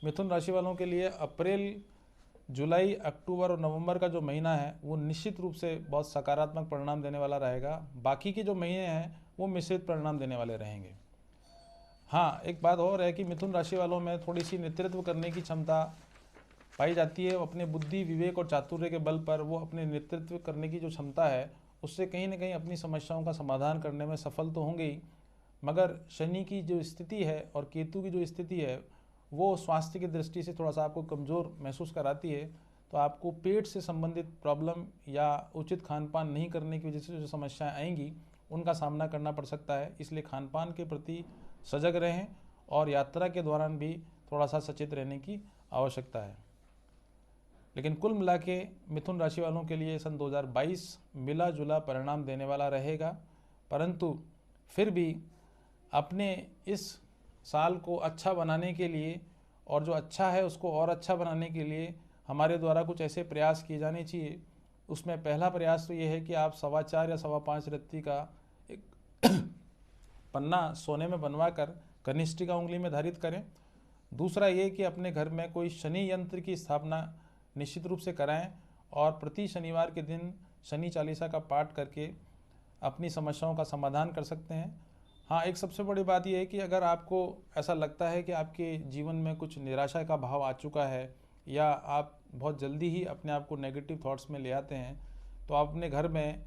मिथुन राशि वालों के लिए अप्रैल, जुलाई, अक्टूबर और नवंबर का जो महीना है वो निश्चित रूप से बहुत सकारात्मक परिणाम देने वाला रहेगा। बाकी के जो महीने हैं वो मिश्रित परिणाम देने वाले रहेंगे। हाँ, एक बात और है कि मिथुन राशि वालों में थोड़ी सी नेतृत्व करने की क्षमता पाई जाती है। अपने बुद्धि, विवेक और चातुर्य के बल पर वो अपने नेतृत्व करने की जो क्षमता है उससे कहीं ना कहीं अपनी समस्याओं का समाधान करने में सफल तो होंगे ही, मगर शनि की जो स्थिति है और केतु की जो स्थिति है वो स्वास्थ्य की दृष्टि से थोड़ा सा आपको कमज़ोर महसूस कराती है। तो आपको पेट से संबंधित प्रॉब्लम या उचित खान पान नहीं करने की वजह से जो समस्याएं आएंगी उनका सामना करना पड़ सकता है। इसलिए खान पान के प्रति सजग रहें और यात्रा के दौरान भी थोड़ा सा सचेत रहने की आवश्यकता है। लेकिन कुल मिला के मिथुन राशि वालों के लिए सन 2022 मिला जुला परिणाम देने वाला रहेगा, परंतु फिर भी अपने इस साल को अच्छा बनाने के लिए और जो अच्छा है उसको और अच्छा बनाने के लिए हमारे द्वारा कुछ ऐसे प्रयास किए जाने चाहिए। उसमें पहला प्रयास तो ये है कि आप 4.25 या 5.25 रत्ती का एक पन्ना सोने में बनवा कर कनिष्ठिका उंगली में धारित करें। दूसरा ये कि अपने घर में कोई शनि यंत्र की स्थापना निश्चित रूप से कराएं और प्रति शनिवार के दिन शनि चालीसा का पाठ करके अपनी समस्याओं का समाधान कर सकते हैं। हाँ, एक सबसे बड़ी बात यह है कि अगर आपको ऐसा लगता है कि आपके जीवन में कुछ निराशा का भाव आ चुका है या आप बहुत जल्दी ही अपने आप को नेगेटिव थॉट्स में ले आते हैं, तो आप अपने घर में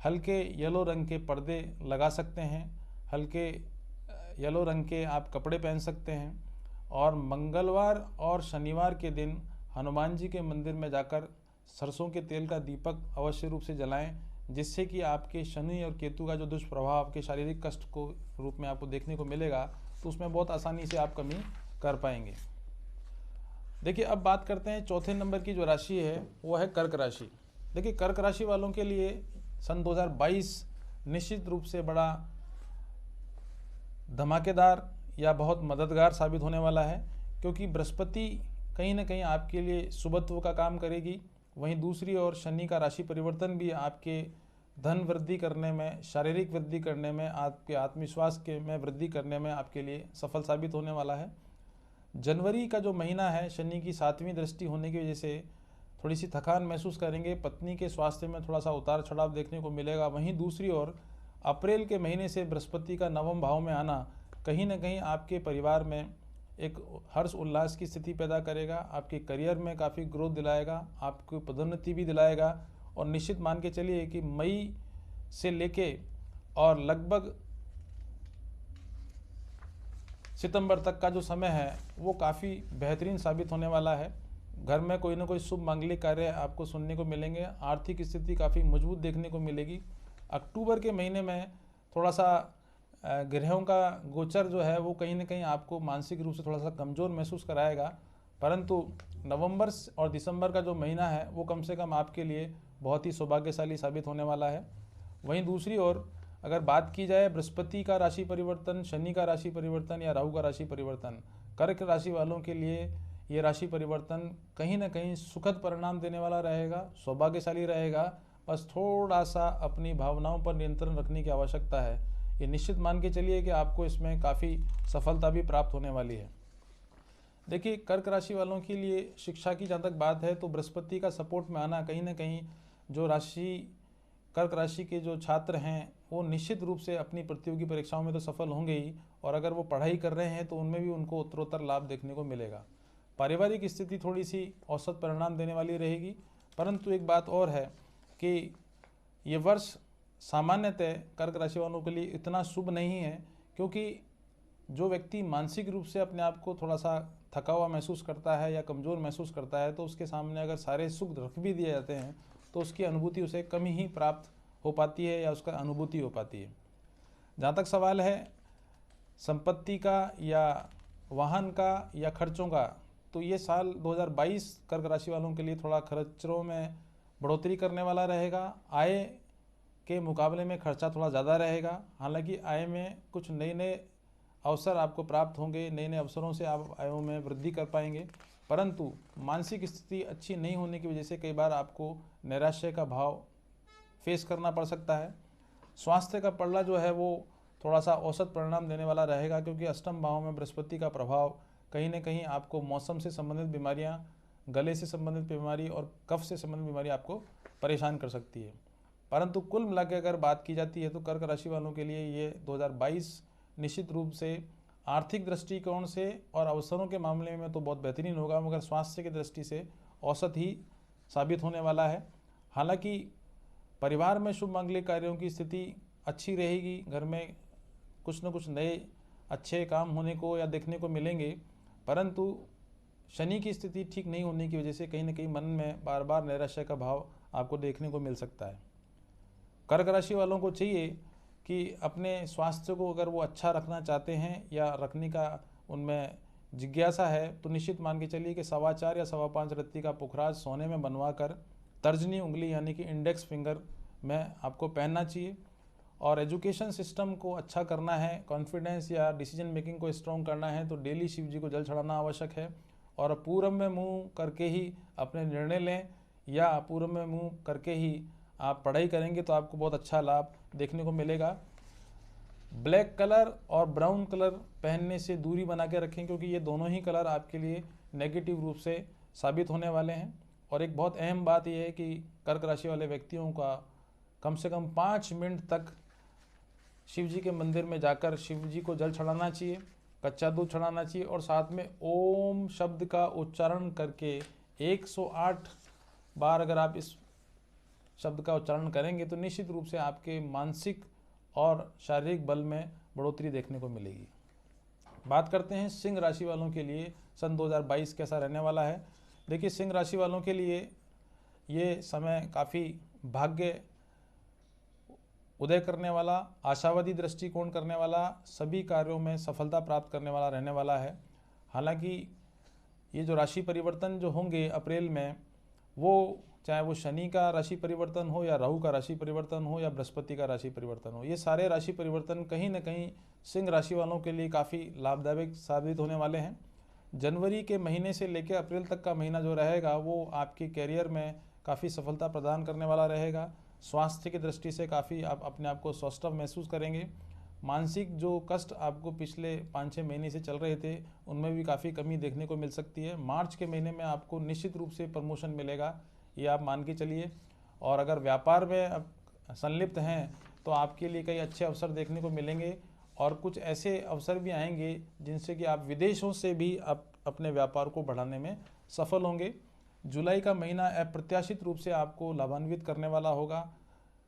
हल्के येलो रंग के पर्दे लगा सकते हैं, हल्के येलो रंग के आप कपड़े पहन सकते हैं, और मंगलवार और शनिवार के दिन हनुमान जी के मंदिर में जाकर सरसों के तेल का दीपक अवश्य रूप से जलाएं, जिससे कि आपके शनि और केतु का जो दुष्प्रभाव आपके शारीरिक कष्ट को रूप में आपको देखने को मिलेगा तो उसमें बहुत आसानी से आप कमी कर पाएंगे। देखिए, अब बात करते हैं चौथे नंबर की जो राशि है वो है कर्क राशि। देखिए, कर्क राशि वालों के लिए सन 2022 निश्चित रूप से बड़ा धमाकेदार या बहुत मददगार साबित होने वाला है, क्योंकि बृहस्पति कहीं ना कहीं आपके लिए शुभत्व का काम करेगी। वहीं दूसरी ओर शनि का राशि परिवर्तन भी आपके धन वृद्धि करने में, शारीरिक वृद्धि करने में, आपके आत्मविश्वास के में वृद्धि करने में आपके लिए सफल साबित होने वाला है। जनवरी का जो महीना है शनि की 7वीं दृष्टि होने की वजह से थोड़ी सी थकान महसूस करेंगे, पत्नी के स्वास्थ्य में थोड़ा सा उतार चढ़ाव देखने को मिलेगा। वहीं दूसरी ओर अप्रैल के महीने से बृहस्पति का 9वें भाव में आना कहीं ना कहीं आपके परिवार में एक हर्ष उल्लास की स्थिति पैदा करेगा, आपके करियर में काफ़ी ग्रोथ दिलाएगा, आपको पदोन्नति भी दिलाएगा। और निश्चित मान के चलिए कि मई से लेके और लगभग सितंबर तक का जो समय है वो काफ़ी बेहतरीन साबित होने वाला है। घर में कोई ना कोई शुभ मांगलिक कार्य आपको सुनने को मिलेंगे, आर्थिक स्थिति काफ़ी मजबूत देखने को मिलेगी। अक्टूबर के महीने में थोड़ा सा ग्रहों का गोचर जो है वो कहीं ना कहीं आपको मानसिक रूप से थोड़ा सा कमज़ोर महसूस कराएगा, परंतु नवंबर और दिसंबर का जो महीना है वो कम से कम आपके लिए बहुत ही सौभाग्यशाली साबित होने वाला है। वहीं दूसरी ओर अगर बात की जाए बृहस्पति का राशि परिवर्तन, शनि का राशि परिवर्तन या राहु का राशि परिवर्तन, कर्क राशि वालों के लिए ये राशि परिवर्तन कहीं ना कहीं सुखद परिणाम देने वाला रहेगा, सौभाग्यशाली रहेगा। बस थोड़ा सा अपनी भावनाओं पर नियंत्रण रखने की आवश्यकता है। ये निश्चित मान के चलिए कि आपको इसमें काफ़ी सफलता भी प्राप्त होने वाली है। देखिए, कर्क राशि वालों के लिए शिक्षा की जहाँ तक बात है तो बृहस्पति का सपोर्ट में आना कहीं ना कहीं जो कर्क राशि के जो छात्र हैं वो निश्चित रूप से अपनी प्रतियोगी परीक्षाओं में तो सफल होंगे ही, और अगर वो पढ़ाई कर रहे हैं तो उनमें भी उनको उत्तरोत्तर लाभ देखने को मिलेगा। पारिवारिक स्थिति थोड़ी सी औसत परिणाम देने वाली रहेगी, परंतु एक बात और है कि ये वर्ष सामान्यतः कर्क राशि वालों के लिए इतना शुभ नहीं है, क्योंकि जो व्यक्ति मानसिक रूप से अपने आप को थोड़ा सा थका हुआ महसूस करता है या कमज़ोर महसूस करता है तो उसके सामने अगर सारे सुख रख भी दिए जाते हैं तो उसकी अनुभूति उसे कम ही प्राप्त हो पाती है या उसका अनुभूति हो पाती है। जहाँ तक सवाल है संपत्ति का या वाहन का या खर्चों का, तो ये साल 2022 कर्क राशि वालों के लिए थोड़ा खर्चों में बढ़ोतरी करने वाला रहेगा। आय के मुकाबले में खर्चा थोड़ा ज़्यादा रहेगा। हालांकि आय में कुछ नए नए अवसर आपको प्राप्त होंगे, नए नए अवसरों से आप आयों में वृद्धि कर पाएंगे, परंतु मानसिक स्थिति अच्छी नहीं होने की वजह से कई बार आपको निराशा का भाव फेस करना पड़ सकता है। स्वास्थ्य का पल्ला जो है वो थोड़ा सा औसत परिणाम देने वाला रहेगा, क्योंकि अष्टम भाव में बृहस्पति का प्रभाव कहीं ना कहीं आपको मौसम से संबंधित बीमारियां, गले से संबंधित बीमारी और कफ से संबंधित बीमारी आपको परेशान कर सकती है। परंतु कुल मिला के अगर बात की जाती है तो कर्क राशि वालों के लिए ये 2022 निश्चित रूप से आर्थिक दृष्टिकोण से और अवसरों के मामले में तो बहुत बेहतरीन होगा, मगर स्वास्थ्य की दृष्टि से औसत ही साबित होने वाला है। हालांकि परिवार में शुभ मांगलिक कार्यों की स्थिति अच्छी रहेगी, घर में कुछ न कुछ नए अच्छे काम होने को या देखने को मिलेंगे, परंतु शनि की स्थिति ठीक नहीं होने की वजह से कहीं ना कहीं मन में बार बार निराशा का भाव आपको देखने को मिल सकता है। कर्क राशि वालों को चाहिए कि अपने स्वास्थ्य को अगर वो अच्छा रखना चाहते हैं या रखने का उनमें जिज्ञासा है तो निश्चित मान के चलिए कि 4.25 या 5.25 रत्ती का पुखराज सोने में बनवा कर तर्जनी उंगली यानी कि इंडेक्स फिंगर में आपको पहनना चाहिए। और एजुकेशन सिस्टम को अच्छा करना है, कॉन्फिडेंस या डिसीजन मेकिंग को स्ट्रॉन्ग करना है तो डेली शिव जी को जल चढ़ाना आवश्यक है। और पूरब में मुंह करके ही अपने निर्णय लें या पूरब में मुंह करके ही आप पढ़ाई करेंगे तो आपको बहुत अच्छा लाभ देखने को मिलेगा। ब्लैक कलर और ब्राउन कलर पहनने से दूरी बना के रखें, क्योंकि ये दोनों ही कलर आपके लिए नेगेटिव रूप से साबित होने वाले हैं। और एक बहुत अहम बात यह है कि कर्क राशि वाले व्यक्तियों का कम से कम 5 मिनट तक शिव जी के मंदिर में जाकर शिव जी को जल चढ़ाना चाहिए, कच्चा दूध चढ़ाना चाहिए और साथ में ओम शब्द का उच्चारण करके 108 बार अगर आप इस शब्द का उच्चारण करेंगे तो निश्चित रूप से आपके मानसिक और शारीरिक बल में बढ़ोतरी देखने को मिलेगी। बात करते हैं सिंह राशि वालों के लिए सन 2022 कैसा रहने वाला है। देखिए, सिंह राशि वालों के लिए ये समय काफ़ी भाग्य उदय करने वाला, आशावादी दृष्टिकोण करने वाला, सभी कार्यों में सफलता प्राप्त करने वाला रहने वाला है। हालांकि ये जो राशि परिवर्तन जो होंगे अप्रैल में, वो चाहे वो शनि का राशि परिवर्तन हो या राहु का राशि परिवर्तन हो या बृहस्पति का राशि परिवर्तन हो, ये सारे राशि परिवर्तन कहीं ना कहीं सिंह राशि वालों के लिए काफ़ी लाभदायक साबित होने वाले हैं। जनवरी के महीने से लेकर अप्रैल तक का महीना जो रहेगा वो आपके कैरियर में काफ़ी सफलता प्रदान करने वाला रहेगा। स्वास्थ्य की दृष्टि से काफ़ी आप अपने आप को स्वस्थ महसूस करेंगे। मानसिक जो कष्ट आपको पिछले 5-6 महीने से चल रहे थे उनमें भी काफ़ी कमी देखने को मिल सकती है। मार्च के महीने में आपको निश्चित रूप से प्रमोशन मिलेगा, ये आप मान के चलिए। और अगर व्यापार में संलिप्त हैं तो आपके लिए कई अच्छे अवसर देखने को मिलेंगे और कुछ ऐसे अवसर भी आएंगे जिनसे कि आप विदेशों से भी आप अपने व्यापार को बढ़ाने में सफल होंगे। जुलाई का महीना अप्रत्याशित रूप से आपको लाभान्वित करने वाला होगा।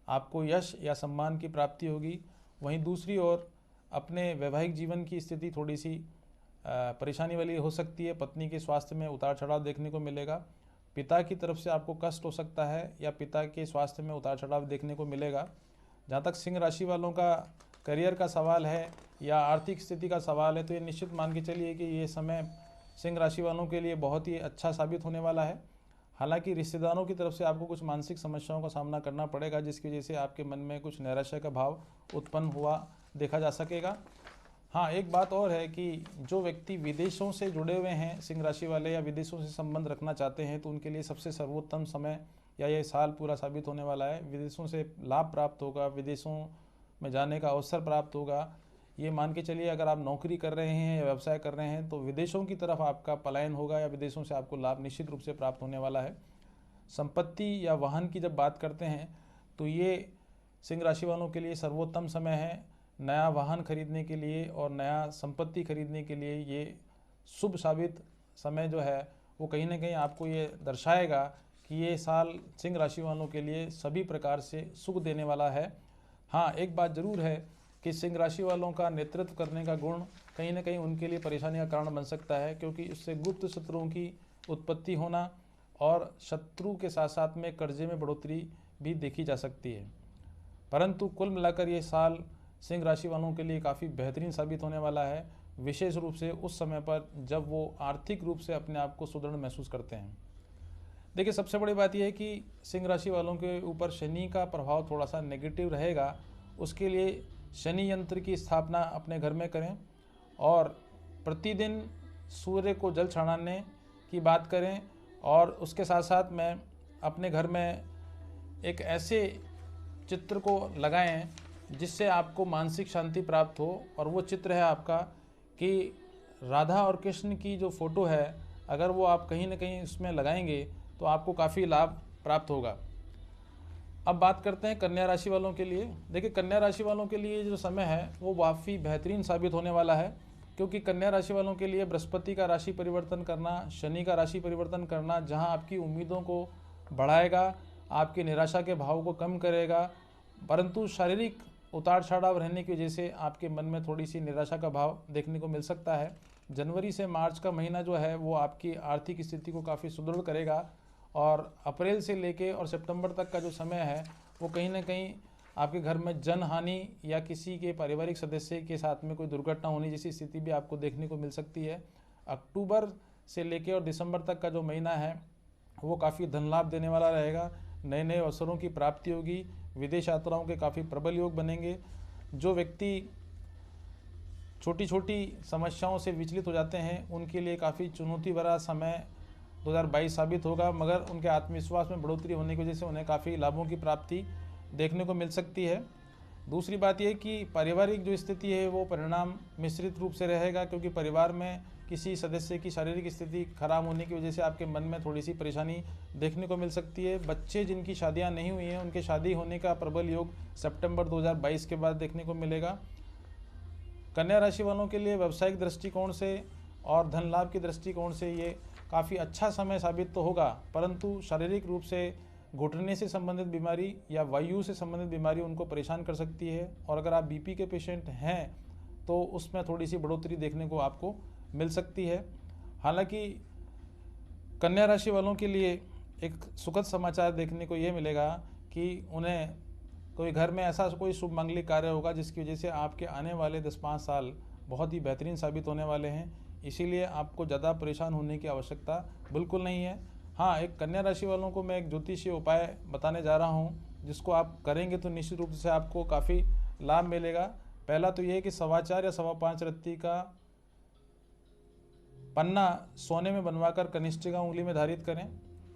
आपको यश या सम्मान की प्राप्ति होगी। वहीं दूसरी ओर अपने वैवाहिक जीवन की स्थिति थोड़ी सी परेशानी वाली हो सकती है। पत्नी के स्वास्थ्य में उतार चढ़ाव देखने को मिलेगा। पिता की तरफ से आपको कष्ट हो सकता है या पिता के स्वास्थ्य में उतार चढ़ाव देखने को मिलेगा। जहाँ तक सिंह राशि वालों का करियर का सवाल है या आर्थिक स्थिति का सवाल है, तो ये निश्चित मान के चलिए कि ये समय सिंह राशि वालों के लिए बहुत ही अच्छा साबित होने वाला है। हालांकि रिश्तेदारों की तरफ से आपको कुछ मानसिक समस्याओं का सामना करना पड़ेगा, जिसकी वजह से आपके मन में कुछ नैराश्य का भाव उत्पन्न हुआ देखा जा सकेगा। हाँ, एक बात और है कि जो व्यक्ति विदेशों से जुड़े हुए हैं, सिंह राशि वाले, या विदेशों से संबंध रखना चाहते हैं, तो उनके लिए सबसे सर्वोत्तम समय या ये साल पूरा साबित होने वाला है। विदेशों से लाभ प्राप्त होगा, विदेशों में जाने का अवसर प्राप्त होगा। ये मान के चलिए अगर आप नौकरी कर रहे हैं या व्यवसाय कर रहे हैं तो विदेशों की तरफ आपका पलायन होगा या विदेशों से आपको लाभ निश्चित रूप से प्राप्त होने वाला है। संपत्ति या वाहन की जब बात करते हैं तो ये सिंह राशि वालों के लिए सर्वोत्तम समय है। नया वाहन खरीदने के लिए और नया संपत्ति खरीदने के लिए ये शुभ साबित समय जो है वो कहीं ना कहीं आपको ये दर्शाएगा कि ये साल सिंह राशि वालों के लिए सभी प्रकार से सुख देने वाला है। हाँ, एक बात ज़रूर है कि सिंह राशि वालों का नेतृत्व करने का गुण कहीं ना कहीं उनके लिए परेशानी का कारण बन सकता है, क्योंकि इससे गुप्त शत्रुओं की उत्पत्ति होना और शत्रु के साथ साथ में कर्जे में बढ़ोतरी भी देखी जा सकती है। परंतु कुल मिलाकर ये साल सिंह राशि वालों के लिए काफ़ी बेहतरीन साबित होने वाला है, विशेष रूप से उस समय पर जब वो आर्थिक रूप से अपने आप को सुदृढ़ महसूस करते हैं। देखिए, सबसे बड़ी बात यह है कि सिंह राशि वालों के ऊपर शनि का प्रभाव थोड़ा सा नेगेटिव रहेगा। उसके लिए शनि यंत्र की स्थापना अपने घर में करें और प्रतिदिन सूर्य को जल चढ़ाने की बात करें। और उसके साथ साथ में अपने घर में एक ऐसे चित्र को लगाएं जिससे आपको मानसिक शांति प्राप्त हो, और वो चित्र है आपका कि राधा और कृष्ण की जो फ़ोटो है, अगर वो आप कहीं ना कहीं उसमें लगाएंगे तो आपको काफ़ी लाभ प्राप्त होगा। अब बात करते हैं कन्या राशि वालों के लिए। देखिए, कन्या राशि वालों के लिए जो समय है वो काफ़ी बेहतरीन साबित होने वाला है, क्योंकि कन्या राशि वालों के लिए बृहस्पति का राशि परिवर्तन करना, शनि का राशि परिवर्तन करना, जहां आपकी उम्मीदों को बढ़ाएगा, आपकी निराशा के भाव को कम करेगा, परंतु शारीरिक उतार चढ़ाव रहने की वजह से आपके मन में थोड़ी सी निराशा का भाव देखने को मिल सकता है। जनवरी से मार्च का महीना जो है वो आपकी आर्थिक स्थिति को काफ़ी सुदृढ़ करेगा, और अप्रैल से लेके और सितंबर तक का जो समय है वो कहीं ना कहीं आपके घर में जन हानि या किसी के पारिवारिक सदस्य के साथ में कोई दुर्घटना होने जैसी स्थिति भी आपको देखने को मिल सकती है। अक्टूबर से लेके और दिसंबर तक का जो महीना है वो काफ़ी धन लाभ देने वाला रहेगा। नए नए अवसरों की प्राप्ति होगी, विदेश यात्राओं के काफ़ी प्रबल योग बनेंगे। जो व्यक्ति छोटी छोटी समस्याओं से विचलित हो जाते हैं उनके लिए काफ़ी चुनौती भरा समय 2022 साबित होगा, मगर उनके आत्मविश्वास में बढ़ोतरी होने की वजह से उन्हें काफ़ी लाभों की प्राप्ति देखने को मिल सकती है। दूसरी बात यह कि पारिवारिक जो स्थिति है वो परिणाम मिश्रित रूप से रहेगा, क्योंकि परिवार में किसी सदस्य की शारीरिक स्थिति खराब होने की वजह से आपके मन में थोड़ी सी परेशानी देखने को मिल सकती है। बच्चे जिनकी शादियां नहीं हुई हैं उनके शादी होने का प्रबल योग सितंबर 2022 के बाद देखने को मिलेगा। कन्या राशि वालों के लिए व्यावसायिक दृष्टिकोण से और धन लाभ की दृष्टिकोण से ये काफ़ी अच्छा समय साबित तो होगा, परंतु शारीरिक रूप से घुटने से संबंधित बीमारी या वायु से संबंधित बीमारी उनको परेशान कर सकती है, और अगर आप बीपी के पेशेंट हैं तो उसमें थोड़ी सी बढ़ोतरी देखने को आपको मिल सकती है। हालांकि कन्या राशि वालों के लिए एक सुखद समाचार देखने को ये मिलेगा कि उन्हें कोई घर में ऐसा कोई शुभ मांगलिक कार्य होगा जिसकी वजह से आपके आने वाले 10-5 साल बहुत ही बेहतरीन साबित होने वाले हैं। इसीलिए आपको ज़्यादा परेशान होने की आवश्यकता बिल्कुल नहीं है। हाँ, एक कन्या राशि वालों को मैं एक ज्योतिषीय उपाय बताने जा रहा हूँ, जिसको आप करेंगे तो निश्चित रूप से आपको काफ़ी लाभ मिलेगा। पहला तो ये है कि 4.25 या 5.25 रत्ती का पन्ना सोने में बनवाकर कनिष्ठिका उंगली में धारित करें।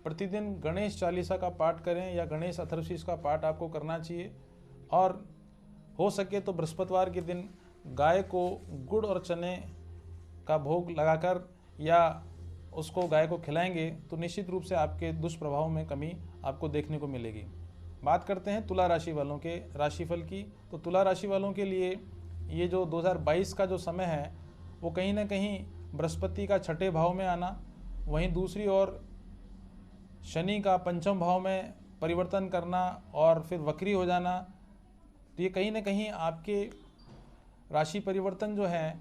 प्रतिदिन गणेश चालीसा का पाठ करें या गणेश अथर्वशीष का पाठ आपको करना चाहिए, और हो सके तो बृहस्पतिवार के दिन गाय को गुड़ और चने का भोग लगाकर या उसको गाय को खिलाएंगे तो निश्चित रूप से आपके दुष्प्रभाव में कमी आपको देखने को मिलेगी। बात करते हैं तुला राशि वालों के राशिफल की। तो तुला राशि वालों के लिए ये जो 2022 का जो समय है वो कहीं ना कहीं बृहस्पति का छठे भाव में आना, वहीं दूसरी ओर शनि का पंचम भाव में परिवर्तन करना और फिर वक्री हो जाना, तो ये कहीं ना कहीं आपके राशि परिवर्तन जो है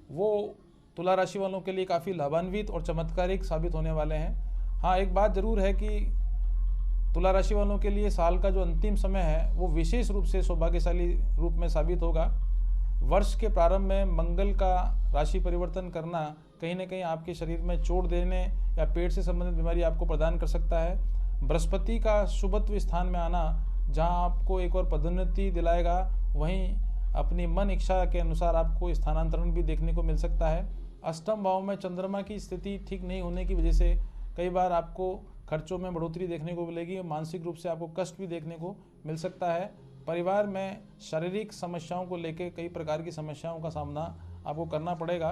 वो तुला राशि वालों के लिए काफ़ी लाभान्वित और चमत्कारिक साबित होने वाले हैं। हाँ, एक बात ज़रूर है कि तुला राशि वालों के लिए साल का जो अंतिम समय है वो विशेष रूप से सौभाग्यशाली रूप में साबित होगा। वर्ष के प्रारंभ में मंगल का राशि परिवर्तन करना कहीं ना कहीं आपके शरीर में चोट देने या पेट से संबंधित बीमारी आपको प्रदान कर सकता है। बृहस्पति का शुभत्व स्थान में आना जहां आपको एक और पदोन्नति दिलाएगा, वहीं अपनी मन इच्छा के अनुसार आपको स्थानांतरण भी देखने को मिल सकता है। अष्टम भाव में चंद्रमा की स्थिति ठीक नहीं होने की वजह से कई बार आपको खर्चों में बढ़ोतरी देखने को मिलेगी, मानसिक रूप से आपको कष्ट भी देखने को मिल सकता है। परिवार में शारीरिक समस्याओं को लेकर कई प्रकार की समस्याओं का सामना आपको करना पड़ेगा।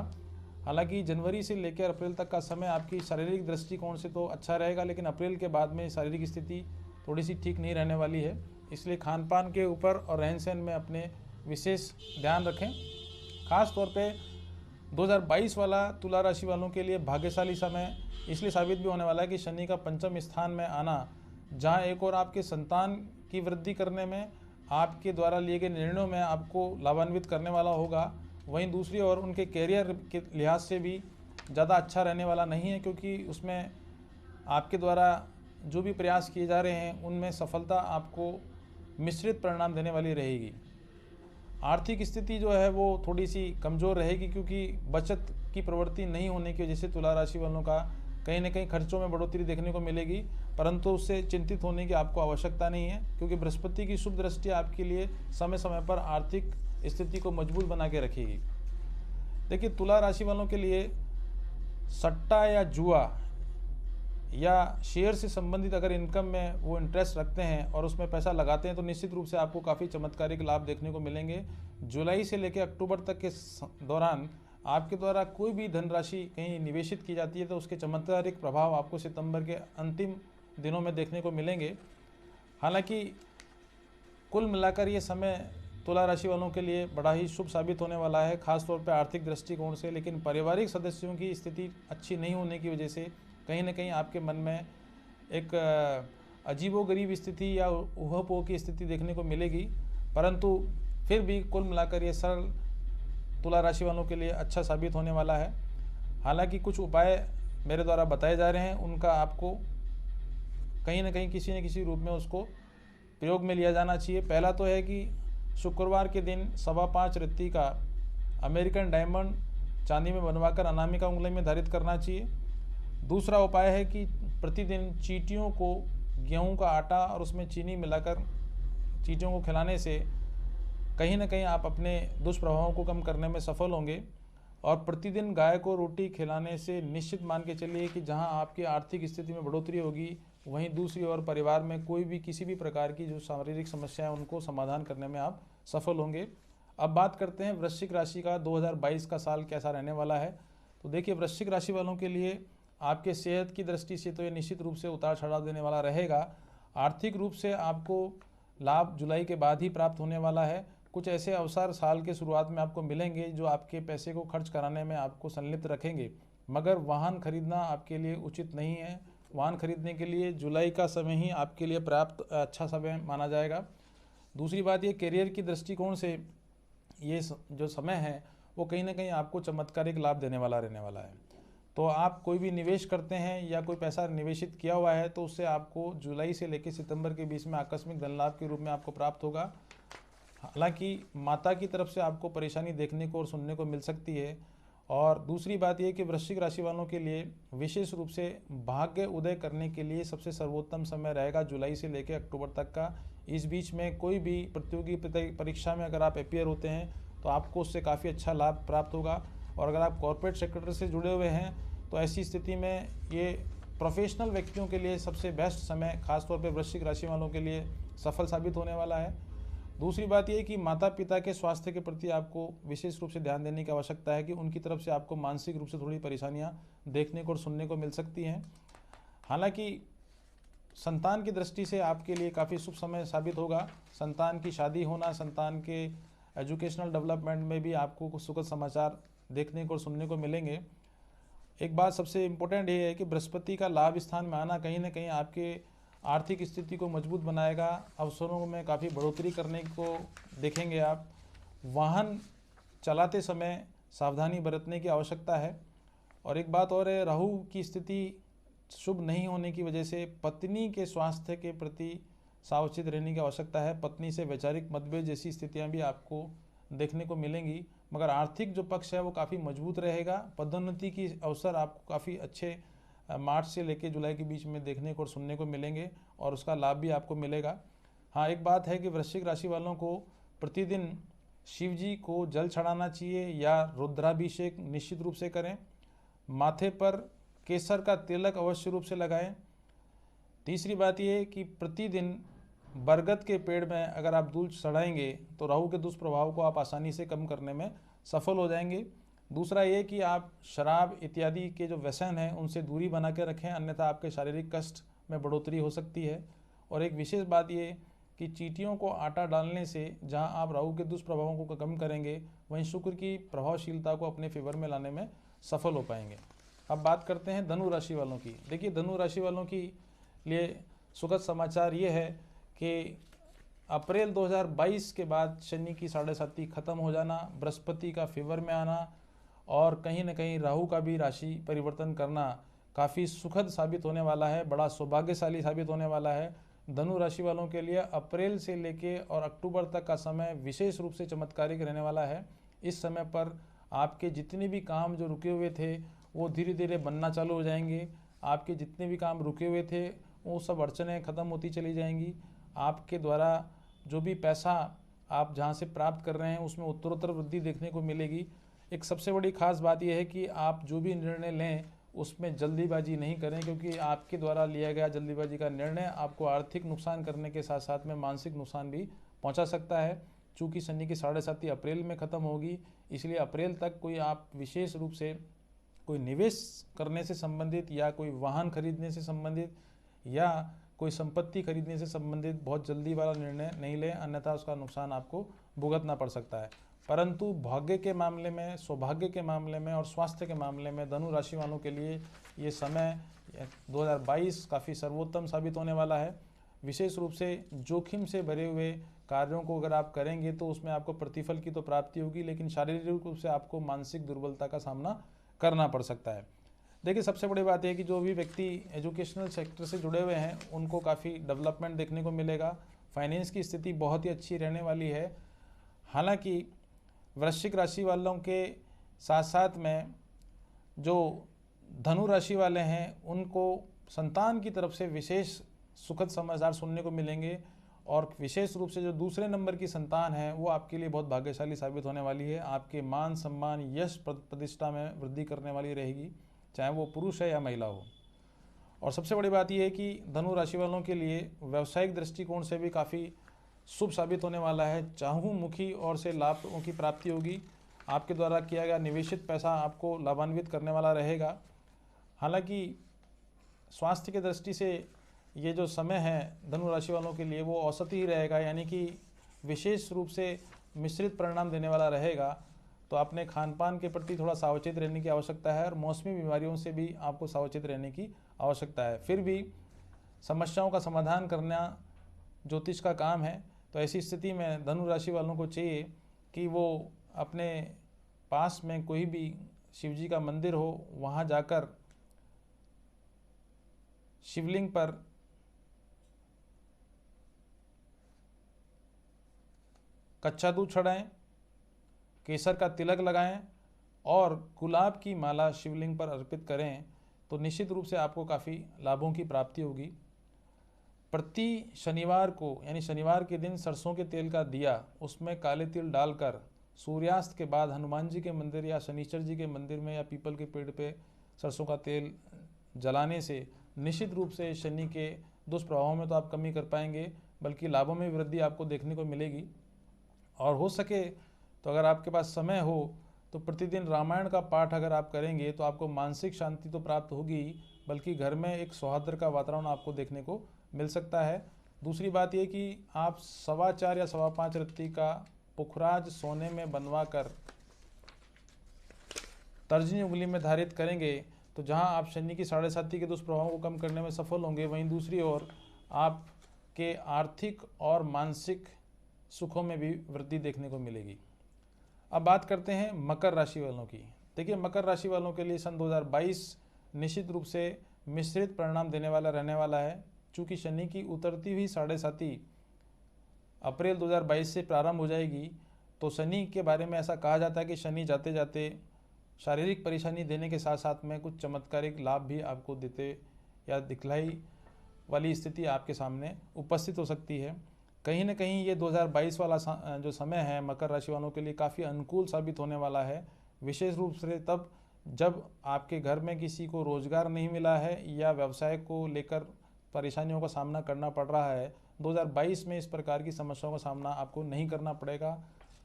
हालांकि जनवरी से लेकर अप्रैल तक का समय आपकी शारीरिक दृष्टिकोण से तो अच्छा रहेगा, लेकिन अप्रैल के बाद में शारीरिक स्थिति थोड़ी सी ठीक नहीं रहने वाली है, इसलिए खान पान के ऊपर और रहन सहन में अपने विशेष ध्यान रखें। खास तौर पे 2022 वाला तुला राशि वालों के लिए भाग्यशाली समय इसलिए साबित भी होने वाला है कि शनि का पंचम स्थान में आना, जहां एक और आपके संतान की वृद्धि करने में, आपके द्वारा लिए गए निर्णयों में आपको लाभान्वित करने वाला होगा, वहीं दूसरी ओर उनके कैरियर के लिहाज से भी ज़्यादा अच्छा रहने वाला नहीं है, क्योंकि उसमें आपके द्वारा जो भी प्रयास किए जा रहे हैं उनमें सफलता आपको मिश्रित परिणाम देने वाली रहेगी। आर्थिक स्थिति जो है वो थोड़ी सी कमज़ोर रहेगी, क्योंकि बचत की प्रवृत्ति नहीं होने की वजह से तुला राशि वालों का कहीं ना कहीं खर्चों में बढ़ोतरी देखने को मिलेगी, परंतु उससे चिंतित होने की आपको आवश्यकता नहीं है, क्योंकि बृहस्पति की शुभ दृष्टि आपके लिए समय समय पर आर्थिक स्थिति को मजबूत बना के रखेगी। देखिए, तुला राशि वालों के लिए सट्टा या जुआ या शेयर से संबंधित अगर इनकम में वो इंटरेस्ट रखते हैं और उसमें पैसा लगाते हैं तो निश्चित रूप से आपको काफ़ी चमत्कारिक लाभ देखने को मिलेंगे। जुलाई से लेकर अक्टूबर तक के दौरान आपके द्वारा कोई भी धनराशि कहीं निवेशित की जाती है तो उसके चमत्कारिक प्रभाव आपको सितंबर के अंतिम दिनों में देखने को मिलेंगे। हालांकि कुल मिलाकर ये समय तुला राशि वालों के लिए बड़ा ही शुभ साबित होने वाला है, खासतौर पर आर्थिक दृष्टिकोण से, लेकिन पारिवारिक सदस्यों की स्थिति अच्छी नहीं होने की वजह से कहीं ना कहीं आपके मन में एक अजीबोगरीब स्थिति या ऊहापोह की स्थिति देखने को मिलेगी, परंतु फिर भी कुल मिलाकर ये सरल तुला राशि वालों के लिए अच्छा साबित होने वाला है। हालांकि कुछ उपाय मेरे द्वारा बताए जा रहे हैं, उनका आपको कहीं ना कहीं किसी न किसी रूप में उसको प्रयोग में लिया जाना चाहिए। पहला तो है कि शुक्रवार के दिन 5.25 रत्ती का अमेरिकन डायमंड चांदी में बनवाकर अनामिका उंगली में धारित करना चाहिए। दूसरा उपाय है कि प्रतिदिन चींटियों को गेहूं का आटा और उसमें चीनी मिलाकर चींटियों को खिलाने से कहीं ना कहीं आप अपने दुष्प्रभावों को कम करने में सफल होंगे। और प्रतिदिन गाय को रोटी खिलाने से निश्चित मान के चलिए कि जहां आपकी आर्थिक स्थिति में बढ़ोतरी होगी, वहीं दूसरी ओर परिवार में कोई भी किसी भी प्रकार की जो शारीरिक समस्या है उनको समाधान करने में आप सफल होंगे। अब बात करते हैं वृश्चिक राशि का 2022 का साल कैसा रहने वाला है। तो देखिए, वृश्चिक राशि वालों के लिए आपके सेहत की दृष्टि से तो ये निश्चित रूप से उतार चढ़ाव देने वाला रहेगा। आर्थिक रूप से आपको लाभ जुलाई के बाद ही प्राप्त होने वाला है। कुछ ऐसे अवसर साल के शुरुआत में आपको मिलेंगे जो आपके पैसे को खर्च कराने में आपको संलिप्त रखेंगे, मगर वाहन खरीदना आपके लिए उचित नहीं है। वाहन खरीदने के लिए जुलाई का समय ही आपके लिए पर्याप्त अच्छा समय माना जाएगा। दूसरी बात, ये करियर की दृष्टिकोण से ये जो समय है वो कहीं ना कहीं आपको चमत्कारिक लाभ देने वाला रहने वाला है। तो आप कोई भी निवेश करते हैं या कोई पैसा निवेशित किया हुआ है तो उससे आपको जुलाई से लेकर सितंबर के बीच में आकस्मिक धन लाभ के रूप में आपको प्राप्त होगा। हालांकि माता की तरफ से आपको परेशानी देखने को और सुनने को मिल सकती है। और दूसरी बात यह कि वृश्चिक राशि वालों के लिए विशेष रूप से भाग्य उदय करने के लिए सबसे सर्वोत्तम समय रहेगा जुलाई से लेकर अक्टूबर तक का। इस बीच में कोई भी प्रतियोगी परीक्षा में अगर आप अपियर होते हैं तो आपको उससे काफ़ी अच्छा लाभ प्राप्त होगा। और अगर आप कॉर्पोरेट सेक्टर से जुड़े हुए हैं तो ऐसी स्थिति में ये प्रोफेशनल व्यक्तियों के लिए सबसे बेस्ट समय खासतौर पर वृश्चिक राशि वालों के लिए सफल साबित होने वाला है। दूसरी बात यह कि माता पिता के स्वास्थ्य के प्रति आपको विशेष रूप से ध्यान देने की आवश्यकता है कि उनकी तरफ से आपको मानसिक रूप से थोड़ी परेशानियां देखने को और सुनने को मिल सकती हैं। हालांकि संतान की दृष्टि से आपके लिए काफ़ी शुभ समय साबित होगा। संतान की शादी होना, संतान के एजुकेशनल डेवलपमेंट में भी आपको कुछ सुखद समाचार देखने को और सुनने को मिलेंगे। एक बात सबसे इम्पोर्टेंट ये है कि बृहस्पति का लाभ स्थान में आना कहीं ना कहीं आपके आर्थिक स्थिति को मजबूत बनाएगा, अवसरों में काफ़ी बढ़ोतरी करने को देखेंगे आप। वाहन चलाते समय सावधानी बरतने की आवश्यकता है। और एक बात और है, राहु की स्थिति शुभ नहीं होने की वजह से पत्नी के स्वास्थ्य के प्रति सावचेत रहने की आवश्यकता है। पत्नी से वैचारिक मतभेद जैसी स्थितियां भी आपको देखने को मिलेंगी, मगर आर्थिक जो पक्ष है वो काफ़ी मजबूत रहेगा। पदोन्नति की अवसर आपको काफ़ी अच्छे मार्च से लेकर जुलाई के बीच में देखने को और सुनने को मिलेंगे और उसका लाभ भी आपको मिलेगा। हाँ, एक बात है कि वृश्चिक राशि वालों को प्रतिदिन शिव जी को जल चढ़ाना चाहिए या रुद्राभिषेक निश्चित रूप से करें। माथे पर केसर का तिलक अवश्य रूप से लगाएं। तीसरी बात यह है कि प्रतिदिन बरगद के पेड़ में अगर आप दूध चढ़ाएंगे तो राहु के दुष्प्रभाव को आप आसानी से कम करने में सफल हो जाएंगे। दूसरा ये कि आप शराब इत्यादि के जो व्यसन हैं उनसे दूरी बना के रखें, अन्यथा आपके शारीरिक कष्ट में बढ़ोतरी हो सकती है। और एक विशेष बात ये कि चींटियों को आटा डालने से जहां आप राहु के दुष्प्रभावों को कम करेंगे, वहीं शुक्र की प्रभावशीलता को अपने फेवर में लाने में सफल हो पाएंगे। अब बात करते हैं धनु राशि वालों की। देखिए, धनु राशि वालों की लिए सुखद समाचार ये है कि अप्रैल 2022 के बाद शनि की 7.5 खत्म हो जाना, बृहस्पति का फेवर में आना और कहीं ना कहीं राहु का भी राशि परिवर्तन करना काफ़ी सुखद साबित होने वाला है, बड़ा सौभाग्यशाली साबित होने वाला है। धनु राशि वालों के लिए अप्रैल से लेके और अक्टूबर तक का समय विशेष रूप से चमत्कारिक रहने वाला है। इस समय पर आपके जितने भी काम जो रुके हुए थे वो धीरे धीरे बनना चालू हो जाएंगे। आपके जितने भी काम रुके हुए थे वो सब अड़चनें ख़त्म होती चली जाएंगी। आपके द्वारा जो भी पैसा आप जहाँ से प्राप्त कर रहे हैं उसमें उत्तरोत्तर वृद्धि देखने को मिलेगी। एक सबसे बड़ी खास बात यह है कि आप जो भी निर्णय लें उसमें जल्दीबाजी नहीं करें, क्योंकि आपके द्वारा लिया गया जल्दीबाजी का निर्णय आपको आर्थिक नुकसान करने के साथ साथ में मानसिक नुकसान भी पहुंचा सकता है। चूँकि शनि की 7.5 अप्रैल में ख़त्म होगी, इसलिए अप्रैल तक कोई आप विशेष रूप से कोई निवेश करने से संबंधित या कोई वाहन खरीदने से संबंधित या कोई संपत्ति खरीदने से संबंधित बहुत जल्दी वाला निर्णय नहीं लें, अन्यथा उसका नुकसान आपको भुगतना पड़ सकता है। परंतु भाग्य के मामले में, सौभाग्य के मामले में और स्वास्थ्य के मामले में धनु राशि वालों के लिए ये समय 2022 काफ़ी सर्वोत्तम साबित होने वाला है। विशेष रूप से जोखिम से भरे हुए कार्यों को अगर आप करेंगे तो उसमें आपको प्रतिफल की तो प्राप्ति होगी, लेकिन शारीरिक रूप से आपको मानसिक दुर्बलता का सामना करना पड़ सकता है। देखिए, सबसे बड़ी बात यह है कि जो भी व्यक्ति एजुकेशनल सेक्टर से जुड़े हुए हैं उनको काफ़ी डेवलपमेंट देखने को मिलेगा। फाइनेंस की स्थिति बहुत ही अच्छी रहने वाली है। हालांकि वृश्चिक राशि वालों के साथ साथ में जो धनु राशि वाले हैं उनको संतान की तरफ से विशेष सुखद समाचार सुनने को मिलेंगे और विशेष रूप से जो दूसरे नंबर की संतान है वो आपके लिए बहुत भाग्यशाली साबित होने वाली है। आपके मान सम्मान यश प्रतिष्ठा में वृद्धि करने वाली रहेगी, चाहे वो पुरुष है या महिला हो। और सबसे बड़ी बात यह है कि धनु राशि वालों के लिए व्यावसायिक दृष्टिकोण से भी काफ़ी शुभ साबित होने वाला है। चाहुमुखी और से लाभों की प्राप्ति होगी। आपके द्वारा किया गया निवेशित पैसा आपको लाभान्वित करने वाला रहेगा। हालांकि स्वास्थ्य की दृष्टि से ये जो समय है धनु राशि वालों के लिए वो औसत ही रहेगा, यानी कि विशेष रूप से मिश्रित परिणाम देने वाला रहेगा। तो अपने खान पान के प्रति थोड़ा सावचेत रहने की आवश्यकता है और मौसमी बीमारियों से भी आपको सावचेत रहने की आवश्यकता है। फिर भी समस्याओं का समाधान करना ज्योतिष का काम है, तो ऐसी स्थिति में धनु राशि वालों को चाहिए कि वो अपने पास में कोई भी शिवजी का मंदिर हो, वहाँ जाकर शिवलिंग पर कच्चा दूध चढ़ाएं, केसर का तिलक लगाएं और गुलाब की माला शिवलिंग पर अर्पित करें तो निश्चित रूप से आपको काफ़ी लाभों की प्राप्ति होगी। प्रति शनिवार को यानी शनिवार के दिन सरसों के तेल का दिया उसमें काले तिल डालकर सूर्यास्त के बाद हनुमान जी के मंदिर या शनिश्चर जी के मंदिर में या पीपल के पेड़ पे सरसों का तेल जलाने से निश्चित रूप से शनि के दुष्प्रभावों में तो आप कमी कर पाएंगे, बल्कि लाभों में वृद्धि आपको देखने को मिलेगी। और हो सके तो अगर आपके पास समय हो तो प्रतिदिन रामायण का पाठ अगर आप करेंगे तो आपको मानसिक शांति तो प्राप्त होगी, बल्कि घर में एक सौहार्द का वातावरण आपको देखने को मिल सकता है। दूसरी बात यह कि आप 4:15 या 5:15 रत्ती का पुखराज सोने में बनवाकर तर्जनी उंगली में धारित करेंगे तो जहां आप शनि की 7.5 के दुष्प्रभावों को कम करने में सफल होंगे, वहीं दूसरी ओर आपके आर्थिक और मानसिक सुखों में भी वृद्धि देखने को मिलेगी। अब बात करते हैं मकर राशि वालों की। देखिए, मकर राशि वालों के लिए सन 2022 निश्चित रूप से मिश्रित परिणाम देने वाला रहने वाला है। चूँकि शनि की उतरती हुई 7.5 अप्रैल 2022 से प्रारंभ हो जाएगी, तो शनि के बारे में ऐसा कहा जाता है कि शनि जाते जाते शारीरिक परेशानी देने के साथ साथ में कुछ चमत्कारिक लाभ भी आपको देते या दिखलाई वाली स्थिति आपके सामने उपस्थित हो सकती है। कहीं ना कहीं ये 2022 वाला जो समय है मकर राशि वालों के लिए काफ़ी अनुकूल साबित होने वाला है, विशेष रूप से तब जब आपके घर में किसी को रोजगार नहीं मिला है या व्यवसाय को लेकर परेशानियों का सामना करना पड़ रहा है। 2022 में इस प्रकार की समस्याओं का सामना आपको नहीं करना पड़ेगा।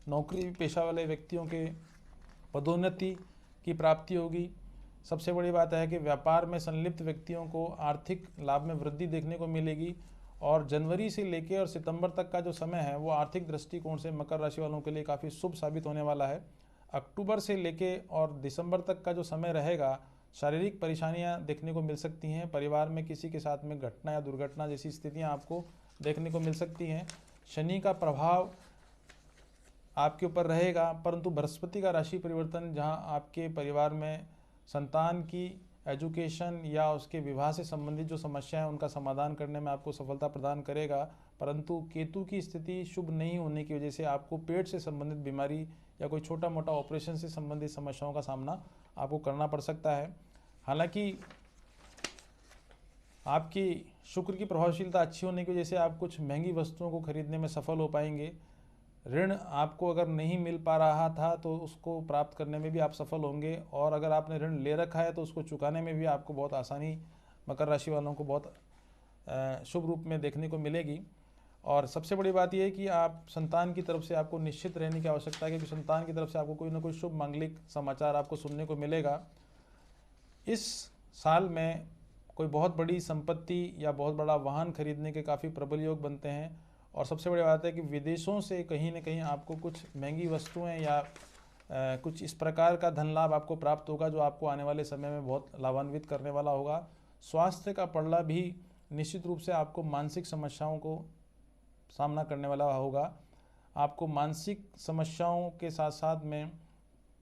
नौकरी पेशा वाले व्यक्तियों के पदोन्नति की प्राप्ति होगी। सबसे बड़ी बात है कि व्यापार में संलिप्त व्यक्तियों को आर्थिक लाभ में वृद्धि देखने को मिलेगी और जनवरी से लेकर और सितंबर तक का जो समय है वो आर्थिक दृष्टिकोण से मकर राशि वालों के लिए काफ़ी शुभ साबित होने वाला है। अक्टूबर से लेके और दिसंबर तक का जो समय रहेगा, शारीरिक परेशानियां देखने को मिल सकती हैं। परिवार में किसी के साथ में घटना या दुर्घटना जैसी स्थितियां आपको देखने को मिल सकती हैं। शनि का प्रभाव आपके ऊपर रहेगा, परंतु बृहस्पति का राशि परिवर्तन जहां आपके परिवार में संतान की एजुकेशन या उसके विवाह से संबंधित जो समस्याएं उनका समाधान करने में आपको सफलता प्रदान करेगा, परंतु केतु की स्थिति शुभ नहीं होने की वजह से आपको पेट से संबंधित बीमारी या कोई छोटा मोटा ऑपरेशन से संबंधित समस्याओं का सामना आपको करना पड़ सकता है। हालांकि आपकी शुक्र की प्रभावशीलता अच्छी होने की वजह से आप कुछ महंगी वस्तुओं को खरीदने में सफल हो पाएंगे। ऋण आपको अगर नहीं मिल पा रहा था तो उसको प्राप्त करने में भी आप सफल होंगे, और अगर आपने ऋण ले रखा है तो उसको चुकाने में भी आपको बहुत आसानी मकर राशि वालों को बहुत शुभ रूप में देखने को मिलेगी। और सबसे बड़ी बात यह है कि आप संतान की तरफ से आपको निश्चित रहने की आवश्यकता है, क्योंकि संतान की तरफ से आपको कोई ना कोई शुभ मांगलिक समाचार आपको सुनने को मिलेगा। इस साल में कोई बहुत बड़ी संपत्ति या बहुत बड़ा वाहन खरीदने के काफ़ी प्रबल योग बनते हैं, और सबसे बड़ी बात है कि विदेशों से कहीं न कहीं आपको कुछ महंगी वस्तुएं या कुछ इस प्रकार का धन लाभ आपको प्राप्त होगा जो आपको आने वाले समय में बहुत लाभान्वित करने वाला होगा। स्वास्थ्य का पड़ला भी निश्चित रूप से आपको मानसिक समस्याओं को सामना करने वाला होगा। आपको मानसिक समस्याओं के साथ साथ में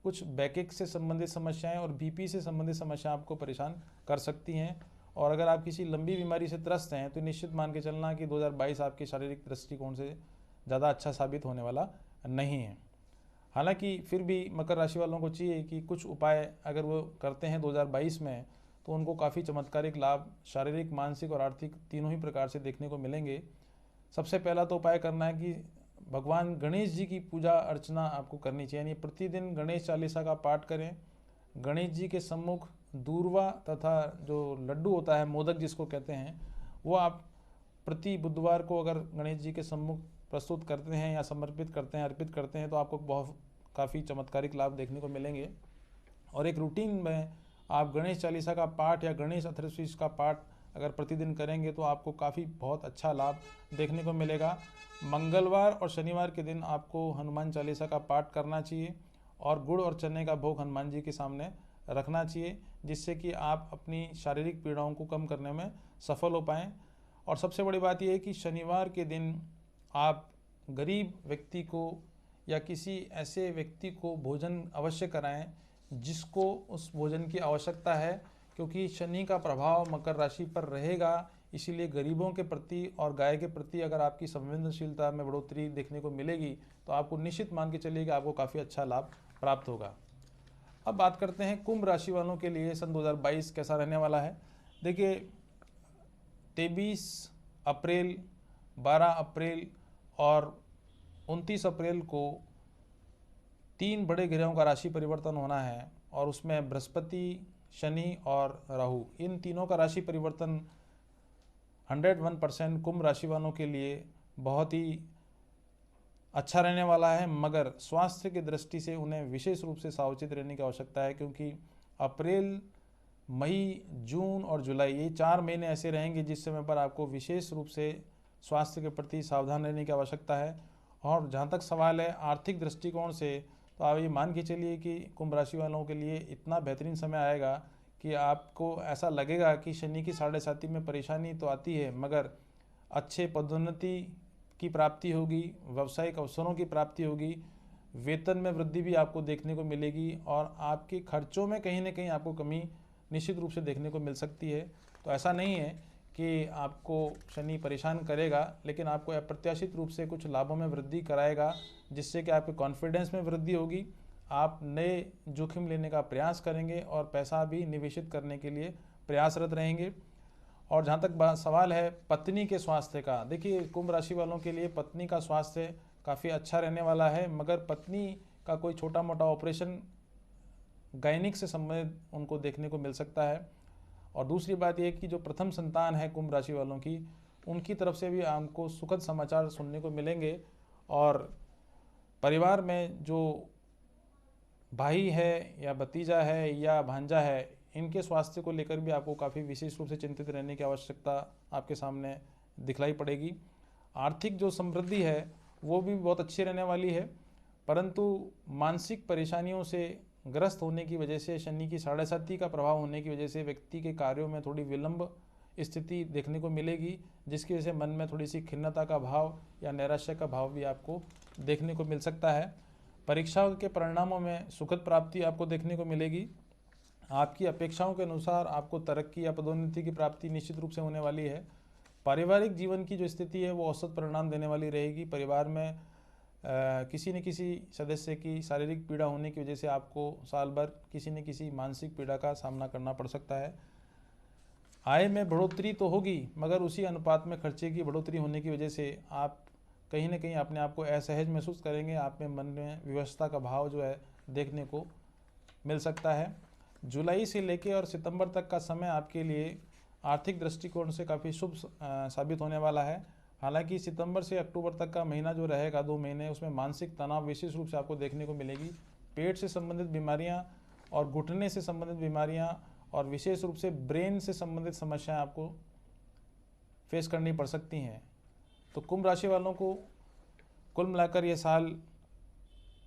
कुछ बैकेक से संबंधित समस्याएं और बीपी से संबंधित समस्याएं आपको परेशान कर सकती हैं, और अगर आप किसी लंबी बीमारी से त्रस्त हैं तो निश्चित मान के चलना कि 2022 आपके शारीरिक दृष्टिकोण से ज़्यादा अच्छा साबित होने वाला नहीं है। हालांकि फिर भी मकर राशि वालों को चाहिए कि कुछ उपाय अगर वो करते हैं 2022 में तो उनको काफ़ी चमत्कारिक लाभ शारीरिक, मानसिक और आर्थिक तीनों ही प्रकार से देखने को मिलेंगे। सबसे पहला तो उपाय करना है कि भगवान गणेश जी की पूजा अर्चना आपको करनी चाहिए, यानी प्रतिदिन गणेश चालीसा का पाठ करें। गणेश जी के सम्मुख दूर्वा तथा जो लड्डू होता है, मोदक जिसको कहते हैं, वो आप प्रति बुधवार को अगर गणेश जी के सम्मुख प्रस्तुत करते हैं या समर्पित करते हैं, अर्पित करते हैं, तो आपको बहुत काफ़ी चमत्कारिक लाभ देखने को मिलेंगे। और एक रूटीन में आप गणेश चालीसा का पाठ या गणेश अथर्वशीर्ष का पाठ अगर प्रतिदिन करेंगे तो आपको काफ़ी बहुत अच्छा लाभ देखने को मिलेगा। मंगलवार और शनिवार के दिन आपको हनुमान चालीसा का पाठ करना चाहिए और गुड़ और चने का भोग हनुमान जी के सामने रखना चाहिए, जिससे कि आप अपनी शारीरिक पीड़ाओं को कम करने में सफल हो पाएँ। और सबसे बड़ी बात यह है कि शनिवार के दिन आप गरीब व्यक्ति को या किसी ऐसे व्यक्ति को भोजन अवश्य कराएं जिसको उस भोजन की आवश्यकता है, क्योंकि शनि का प्रभाव मकर राशि पर रहेगा। इसीलिए गरीबों के प्रति और गाय के प्रति अगर आपकी संवेदनशीलता में बढ़ोतरी देखने को मिलेगी तो आपको निश्चित मान के चलिए कि आपको काफ़ी अच्छा लाभ प्राप्त होगा। अब बात करते हैं कुंभ राशि वालों के लिए सन 2022 कैसा रहने वाला है। देखिए, 23 अप्रैल, 12 अप्रैल और 29 अप्रैल को 3 बड़े ग्रहों का राशि परिवर्तन होना है, और उसमें बृहस्पति, शनि और राहु, इन तीनों का राशि परिवर्तन 101% कुंभ राशि वालों के लिए बहुत ही अच्छा रहने वाला है। मगर स्वास्थ्य की दृष्टि से उन्हें विशेष रूप से सावचेत रहने की आवश्यकता है, क्योंकि अप्रैल, मई, जून और जुलाई, ये 4 महीने ऐसे रहेंगे जिस समय पर आपको विशेष रूप से स्वास्थ्य के प्रति सावधान रहने की आवश्यकता है। और जहाँ तक सवाल है आर्थिक दृष्टिकोण से, तो आप ये मान के चलिए कि कुंभ राशि वालों के लिए इतना बेहतरीन समय आएगा कि आपको ऐसा लगेगा कि शनि की साढ़े साथी में परेशानी तो आती है, मगर अच्छे पदोन्नति की प्राप्ति होगी, व्यावसायिक अवसरों की प्राप्ति होगी, वेतन में वृद्धि भी आपको देखने को मिलेगी और आपके खर्चों में कहीं ना कहीं आपको कमी निश्चित रूप से देखने को मिल सकती है। तो ऐसा नहीं है कि आपको शनि परेशान करेगा, लेकिन आपको अप्रत्याशित रूप से कुछ लाभों में वृद्धि कराएगा, जिससे कि आपके कॉन्फिडेंस में वृद्धि होगी, आप नए जोखिम लेने का प्रयास करेंगे और पैसा भी निवेशित करने के लिए प्रयासरत रहेंगे। और जहाँ तक सवाल है पत्नी के स्वास्थ्य का, देखिए कुंभ राशि वालों के लिए पत्नी का स्वास्थ्य काफ़ी अच्छा रहने वाला है, मगर पत्नी का कोई छोटा मोटा ऑपरेशन गायनिक से संबंधित उनको देखने को मिल सकता है। और दूसरी बात यह कि जो प्रथम संतान है कुंभ राशि वालों की, उनकी तरफ से भी आपको सुखद समाचार सुनने को मिलेंगे। और परिवार में जो भाई है या भतीजा है या भांजा है, इनके स्वास्थ्य को लेकर भी आपको काफ़ी विशेष रूप से चिंतित रहने की आवश्यकता आपके सामने दिखलाई पड़ेगी। आर्थिक जो समृद्धि है वो भी बहुत अच्छी रहने वाली है, परंतु मानसिक परेशानियों से ग्रस्त होने की वजह से, शनि की साढ़े साती का प्रभाव होने की वजह से व्यक्ति के कार्यों में थोड़ी विलंब स्थिति देखने को मिलेगी, जिसकी वजह से मन में थोड़ी सी खिन्नता का भाव या नैराश्य का भाव भी आपको देखने को मिल सकता है। परीक्षाओं के परिणामों में सुखद प्राप्ति आपको देखने को मिलेगी। आपकी अपेक्षाओं के अनुसार आपको तरक्की या पदोन्नति की प्राप्ति निश्चित रूप से होने वाली है। पारिवारिक जीवन की जो स्थिति है वो औसत परिणाम देने वाली रहेगी। परिवार में किसी न किसी सदस्य की शारीरिक पीड़ा होने की वजह से आपको साल भर किसी न किसी मानसिक पीड़ा का सामना करना पड़ सकता है। आय में बढ़ोतरी तो होगी, मगर उसी अनुपात में खर्चे की बढ़ोतरी होने की वजह से आप कहीं ना कहीं अपने आप को असहज महसूस करेंगे। आप में मन में विवशता का भाव जो है देखने को मिल सकता है। जुलाई से लेकर और सितंबर तक का समय आपके लिए आर्थिक दृष्टिकोण से काफ़ी शुभ साबित होने वाला है। हालांकि सितंबर से अक्टूबर तक का महीना जो रहेगा, 2 महीने, उसमें मानसिक तनाव विशेष रूप से आपको देखने को मिलेगी। पेट से संबंधित बीमारियां और घुटने से संबंधित बीमारियां और विशेष रूप से ब्रेन से संबंधित समस्याएं आपको फेस करनी पड़ सकती हैं। तो कुंभ राशि वालों को कुल मिलाकर ये साल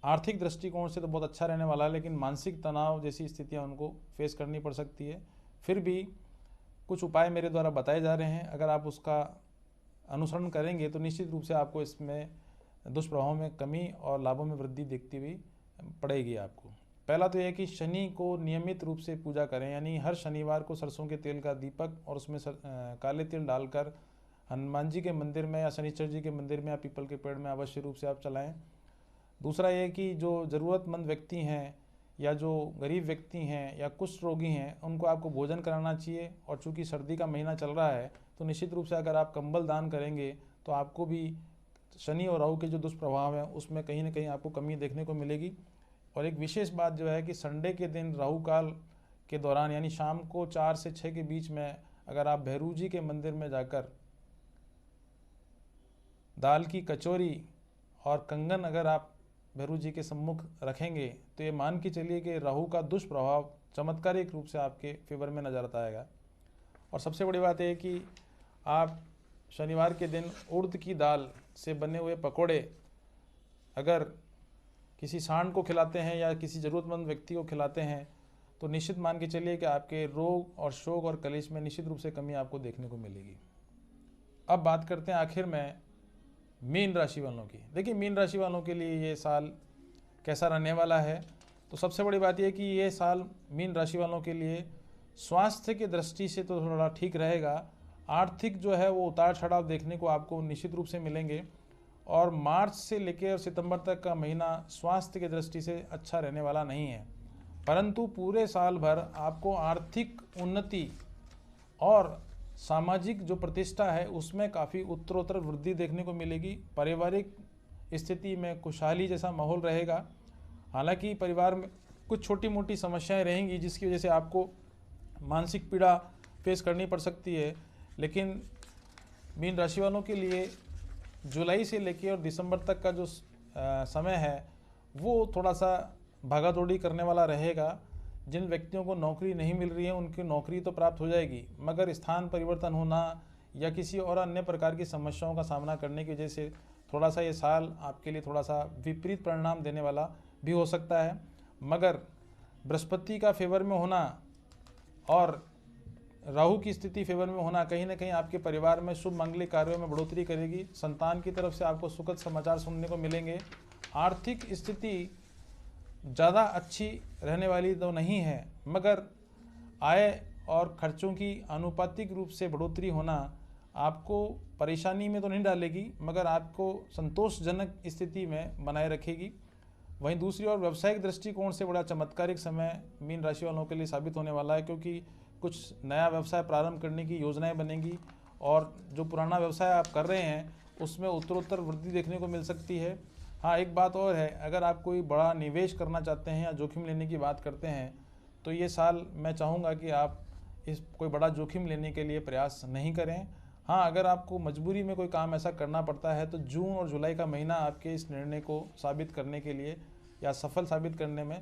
आर्थिक दृष्टिकोण से तो बहुत अच्छा रहने वाला है, लेकिन मानसिक तनाव जैसी स्थितियां उनको फेस करनी पड़ सकती है। फिर भी कुछ उपाय मेरे द्वारा बताए जा रहे हैं, अगर आप उसका अनुसरण करेंगे तो निश्चित रूप से आपको इसमें दुष्प्रभावों में कमी और लाभों में वृद्धि देखती हुई पड़ेगी आपको। पहला तो यह कि शनि को नियमित रूप से पूजा करें, यानी हर शनिवार को सरसों के तेल का दीपक और उसमें काले तिल डालकर हनुमान जी के मंदिर में या शनिश्चर जी के मंदिर में या पीपल के पेड़ में अवश्य रूप से आप चलाएं। दूसरा यह कि जो ज़रूरतमंद व्यक्ति हैं या जो गरीब व्यक्ति हैं या कुष्ठ रोगी हैं, उनको आपको भोजन कराना चाहिए। और चूँकि सर्दी का महीना चल रहा है तो निश्चित रूप से अगर आप कंबल दान करेंगे तो आपको भी शनि और राहु के जो दुष्प्रभाव हैं उसमें कहीं ना कहीं आपको कमी देखने को मिलेगी। और एक विशेष बात जो है कि संडे के दिन राहु काल के दौरान, यानी शाम को 4 से 6 के बीच में, अगर आप भैरू जी के मंदिर में जाकर दाल की कचौरी और कंगन अगर आप भैरू जी के सम्मुख रखेंगे तो ये मान के चलिए कि राहु का दुष्प्रभाव चमत्कारिक रूप से आपके फेवर में नजर आता है। और सबसे बड़ी बात है कि आप शनिवार के दिन उड़द की दाल से बने हुए पकोड़े अगर किसी सांड को खिलाते हैं या किसी ज़रूरतमंद व्यक्ति को खिलाते हैं तो निश्चित मान के चलिए कि आपके रोग और शोक और कलेश में निश्चित रूप से कमी आपको देखने को मिलेगी। अब बात करते हैं आखिर में मीन राशि वालों की। देखिए मीन राशि वालों के लिए ये साल कैसा रहने वाला है, तो सबसे बड़ी बात यह कि ये साल मीन राशि वालों के लिए स्वास्थ्य की दृष्टि से तो थोड़ा ठीक रहेगा। आर्थिक जो है वो उतार चढ़ाव देखने को आपको निश्चित रूप से मिलेंगे। और मार्च से लेकर सितंबर तक का महीना स्वास्थ्य की दृष्टि से अच्छा रहने वाला नहीं है, परंतु पूरे साल भर आपको आर्थिक उन्नति और सामाजिक जो प्रतिष्ठा है उसमें काफ़ी उत्तरोत्तर वृद्धि देखने को मिलेगी। पारिवारिक स्थिति में खुशहाली जैसा माहौल रहेगा। हालांकि परिवार में कुछ छोटी मोटी समस्याएं रहेंगी जिसकी वजह से आपको मानसिक पीड़ा फेस करनी पड़ सकती है, लेकिन मीन राशि वालों के लिए जुलाई से लेकर और दिसंबर तक का जो समय है वो थोड़ा सा भागा दौड़ी करने वाला रहेगा। जिन व्यक्तियों को नौकरी नहीं मिल रही है उनकी नौकरी तो प्राप्त हो जाएगी, मगर स्थान परिवर्तन होना या किसी और अन्य प्रकार की समस्याओं का सामना करने की वजह से थोड़ा सा ये साल आपके लिए थोड़ा सा विपरीत परिणाम देने वाला भी हो सकता है, मगर बृहस्पति का फेवर में होना और राहु की स्थिति फेवर में होना कहीं ना कहीं आपके परिवार में शुभ मांगलिक कार्यों में बढ़ोतरी करेगी। संतान की तरफ से आपको सुखद समाचार सुनने को मिलेंगे। आर्थिक स्थिति ज़्यादा अच्छी रहने वाली तो नहीं है, मगर आय और खर्चों की आनुपातिक रूप से बढ़ोतरी होना आपको परेशानी में तो नहीं डालेगी, मगर आपको संतोषजनक स्थिति में बनाए रखेगी। वहीं दूसरी ओर व्यावसायिक दृष्टिकोण से बड़ा चमत्कारिक समय मीन राशि वालों के लिए साबित होने वाला है, क्योंकि कुछ नया व्यवसाय प्रारंभ करने की योजनाएं बनेंगी और जो पुराना व्यवसाय आप कर रहे हैं उसमें उत्तरोत्तर वृद्धि देखने को मिल सकती है। हाँ, एक बात और है, अगर आप कोई बड़ा निवेश करना चाहते हैं या जोखिम लेने की बात करते हैं तो ये साल मैं चाहूँगा कि आप इस कोई बड़ा जोखिम लेने के लिए प्रयास नहीं करें। हाँ, अगर आपको मजबूरी में कोई काम ऐसा करना पड़ता है तो जून और जुलाई का महीना आपके इस निर्णय को साबित करने के लिए या सफल साबित करने में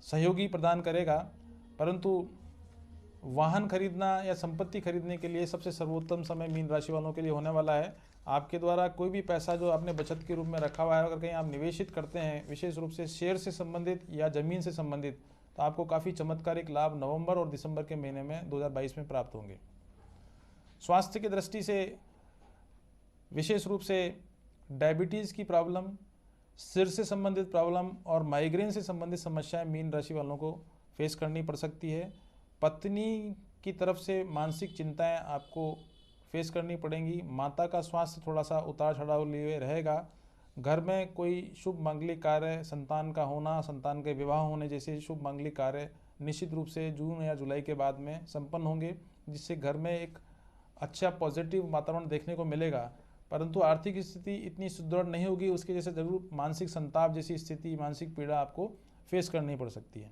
सहयोगी प्रदान करेगा। परंतु वाहन खरीदना या संपत्ति खरीदने के लिए सबसे सर्वोत्तम समय मीन राशि वालों के लिए होने वाला है। आपके द्वारा कोई भी पैसा जो आपने बचत के रूप में रखा हुआ है, अगर कहीं आप निवेशित करते हैं विशेष रूप से शेयर से संबंधित या ज़मीन से संबंधित, तो आपको काफ़ी चमत्कारिक लाभ नवंबर और दिसंबर के महीने में 2022 में प्राप्त होंगे। स्वास्थ्य की दृष्टि से विशेष रूप से डायबिटीज़ की प्रॉब्लम, सिर से संबंधित प्रॉब्लम और माइग्रेन से संबंधित समस्याएं मीन राशि वालों को फेस करनी पड़ सकती है। पत्नी की तरफ से मानसिक चिंताएं आपको फेस करनी पड़ेंगी। माता का स्वास्थ्य थोड़ा सा उतार चढ़ाव लिए रहेगा। घर में कोई शुभ मांगलिक कार्य, संतान का होना, संतान के विवाह होने जैसे शुभ मांगलिक कार्य निश्चित रूप से जून या जुलाई के बाद में संपन्न होंगे, जिससे घर में एक अच्छा पॉजिटिव वातावरण देखने को मिलेगा। परंतु आर्थिक स्थिति इतनी सुदृढ़ नहीं होगी, उसकी वजह से जरूर मानसिक संताप जैसी स्थिति, मानसिक पीड़ा आपको फेस करनी पड़ सकती है।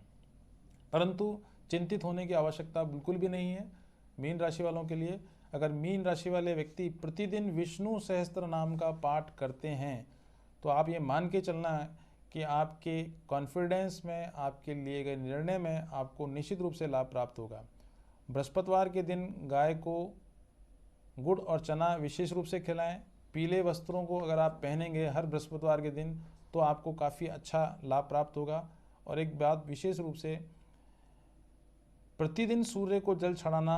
परंतु चिंतित होने की आवश्यकता बिल्कुल भी नहीं है मीन राशि वालों के लिए। अगर मीन राशि वाले व्यक्ति प्रतिदिन विष्णु सहस्त्र नाम का पाठ करते हैं तो आप ये मान के चलना है कि आपके कॉन्फिडेंस में, आपके लिए गए निर्णय में आपको निश्चित रूप से लाभ प्राप्त होगा। बृहस्पतिवार के दिन गाय को गुड़ और चना विशेष रूप से खिलाएं। पीले वस्त्रों को अगर आप पहनेंगे हर बृहस्पतिवार के दिन तो आपको काफ़ी अच्छा लाभ प्राप्त होगा। और एक बात विशेष रूप से, प्रतिदिन सूर्य को जल चढ़ाना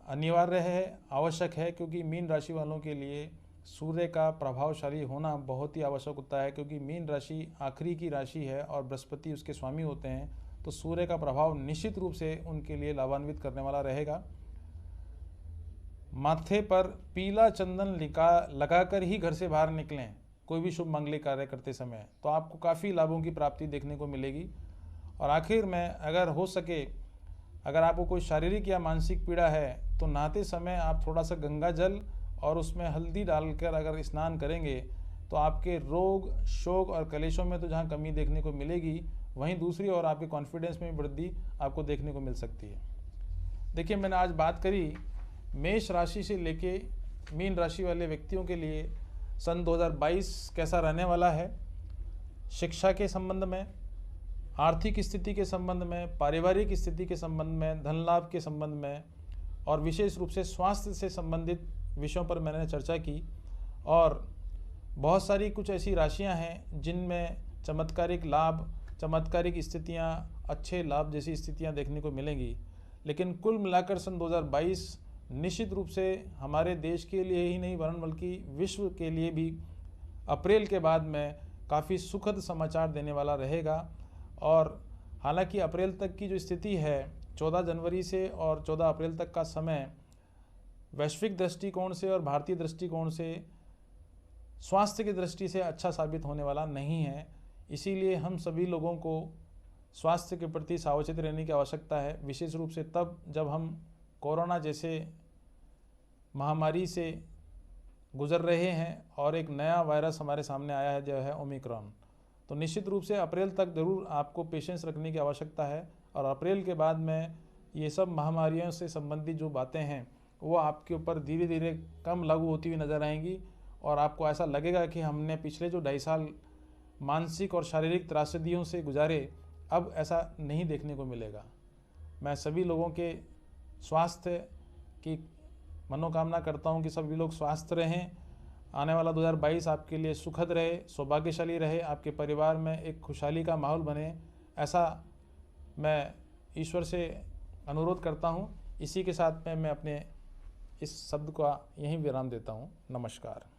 अनिवार्य है, आवश्यक है, क्योंकि मीन राशि वालों के लिए सूर्य का प्रभावशाली होना बहुत ही आवश्यक होता है, क्योंकि मीन राशि आखिरी की राशि है और बृहस्पति उसके स्वामी होते हैं। तो सूर्य का प्रभाव निश्चित रूप से उनके लिए लाभान्वित करने वाला रहेगा। माथे पर पीला चंदन लगाकर ही घर से बाहर निकलें कोई भी शुभ मांगलिक कार्य करते समय, तो आपको काफ़ी लाभों की प्राप्ति देखने को मिलेगी। और आखिर में, अगर हो सके, अगर आपको कोई शारीरिक या मानसिक पीड़ा है तो नहाते समय आप थोड़ा सा गंगा जल और उसमें हल्दी डालकर अगर स्नान करेंगे तो आपके रोग, शोक और कलेशों में तो जहाँ कमी देखने को मिलेगी, वहीं दूसरी ओर आपके कॉन्फिडेंस में वृद्धि आपको देखने को मिल सकती है। देखिए, मैंने आज बात करी मेष राशि से लेके मीन राशि वाले व्यक्तियों के लिए सन 2022 कैसा रहने वाला है। शिक्षा के संबंध में, आर्थिक स्थिति के संबंध में, पारिवारिक स्थिति के संबंध में, धन लाभ के संबंध में और विशेष रूप से स्वास्थ्य से संबंधित विषयों पर मैंने चर्चा की। और बहुत सारी कुछ ऐसी राशियां हैं जिनमें चमत्कारिक लाभ, चमत्कारिक स्थितियां, अच्छे लाभ जैसी स्थितियां देखने को मिलेंगी। लेकिन कुल मिलाकर सन 2022 निश्चित रूप से हमारे देश के लिए ही नहीं वरन बल्कि विश्व के लिए भी अप्रैल के बाद में काफ़ी सुखद समाचार देने वाला रहेगा। और हालांकि अप्रैल तक की जो स्थिति है, 14 जनवरी से और 14 अप्रैल तक का समय वैश्विक दृष्टिकोण से और भारतीय दृष्टिकोण से स्वास्थ्य की दृष्टि से अच्छा साबित होने वाला नहीं है। इसीलिए हम सभी लोगों को स्वास्थ्य के प्रति सावचेत रहने की आवश्यकता है, विशेष रूप से तब जब हम कोरोना जैसे महामारी से गुजर रहे हैं और एक नया वायरस हमारे सामने आया है जो है ओमिक्रॉन। तो निश्चित रूप से अप्रैल तक ज़रूर आपको पेशेंस रखने की आवश्यकता है। और अप्रैल के बाद में ये सब महामारियों से संबंधित जो बातें हैं वो आपके ऊपर धीरे धीरे कम लागू होती हुई नज़र आएंगी और आपको ऐसा लगेगा कि हमने पिछले जो 2.5 साल मानसिक और शारीरिक त्रासदियों से गुजारे, अब ऐसा नहीं देखने को मिलेगा। मैं सभी लोगों के स्वास्थ्य की मनोकामना करता हूं कि सभी लोग स्वस्थ रहें, आने वाला 2022 आपके लिए सुखद रहे, सौभाग्यशाली रहे, आपके परिवार में एक खुशहाली का माहौल बने, ऐसा मैं ईश्वर से अनुरोध करता हूँ। इसी के साथ में मैं अपने इस शब्द का यहीं विराम देता हूँ। नमस्कार।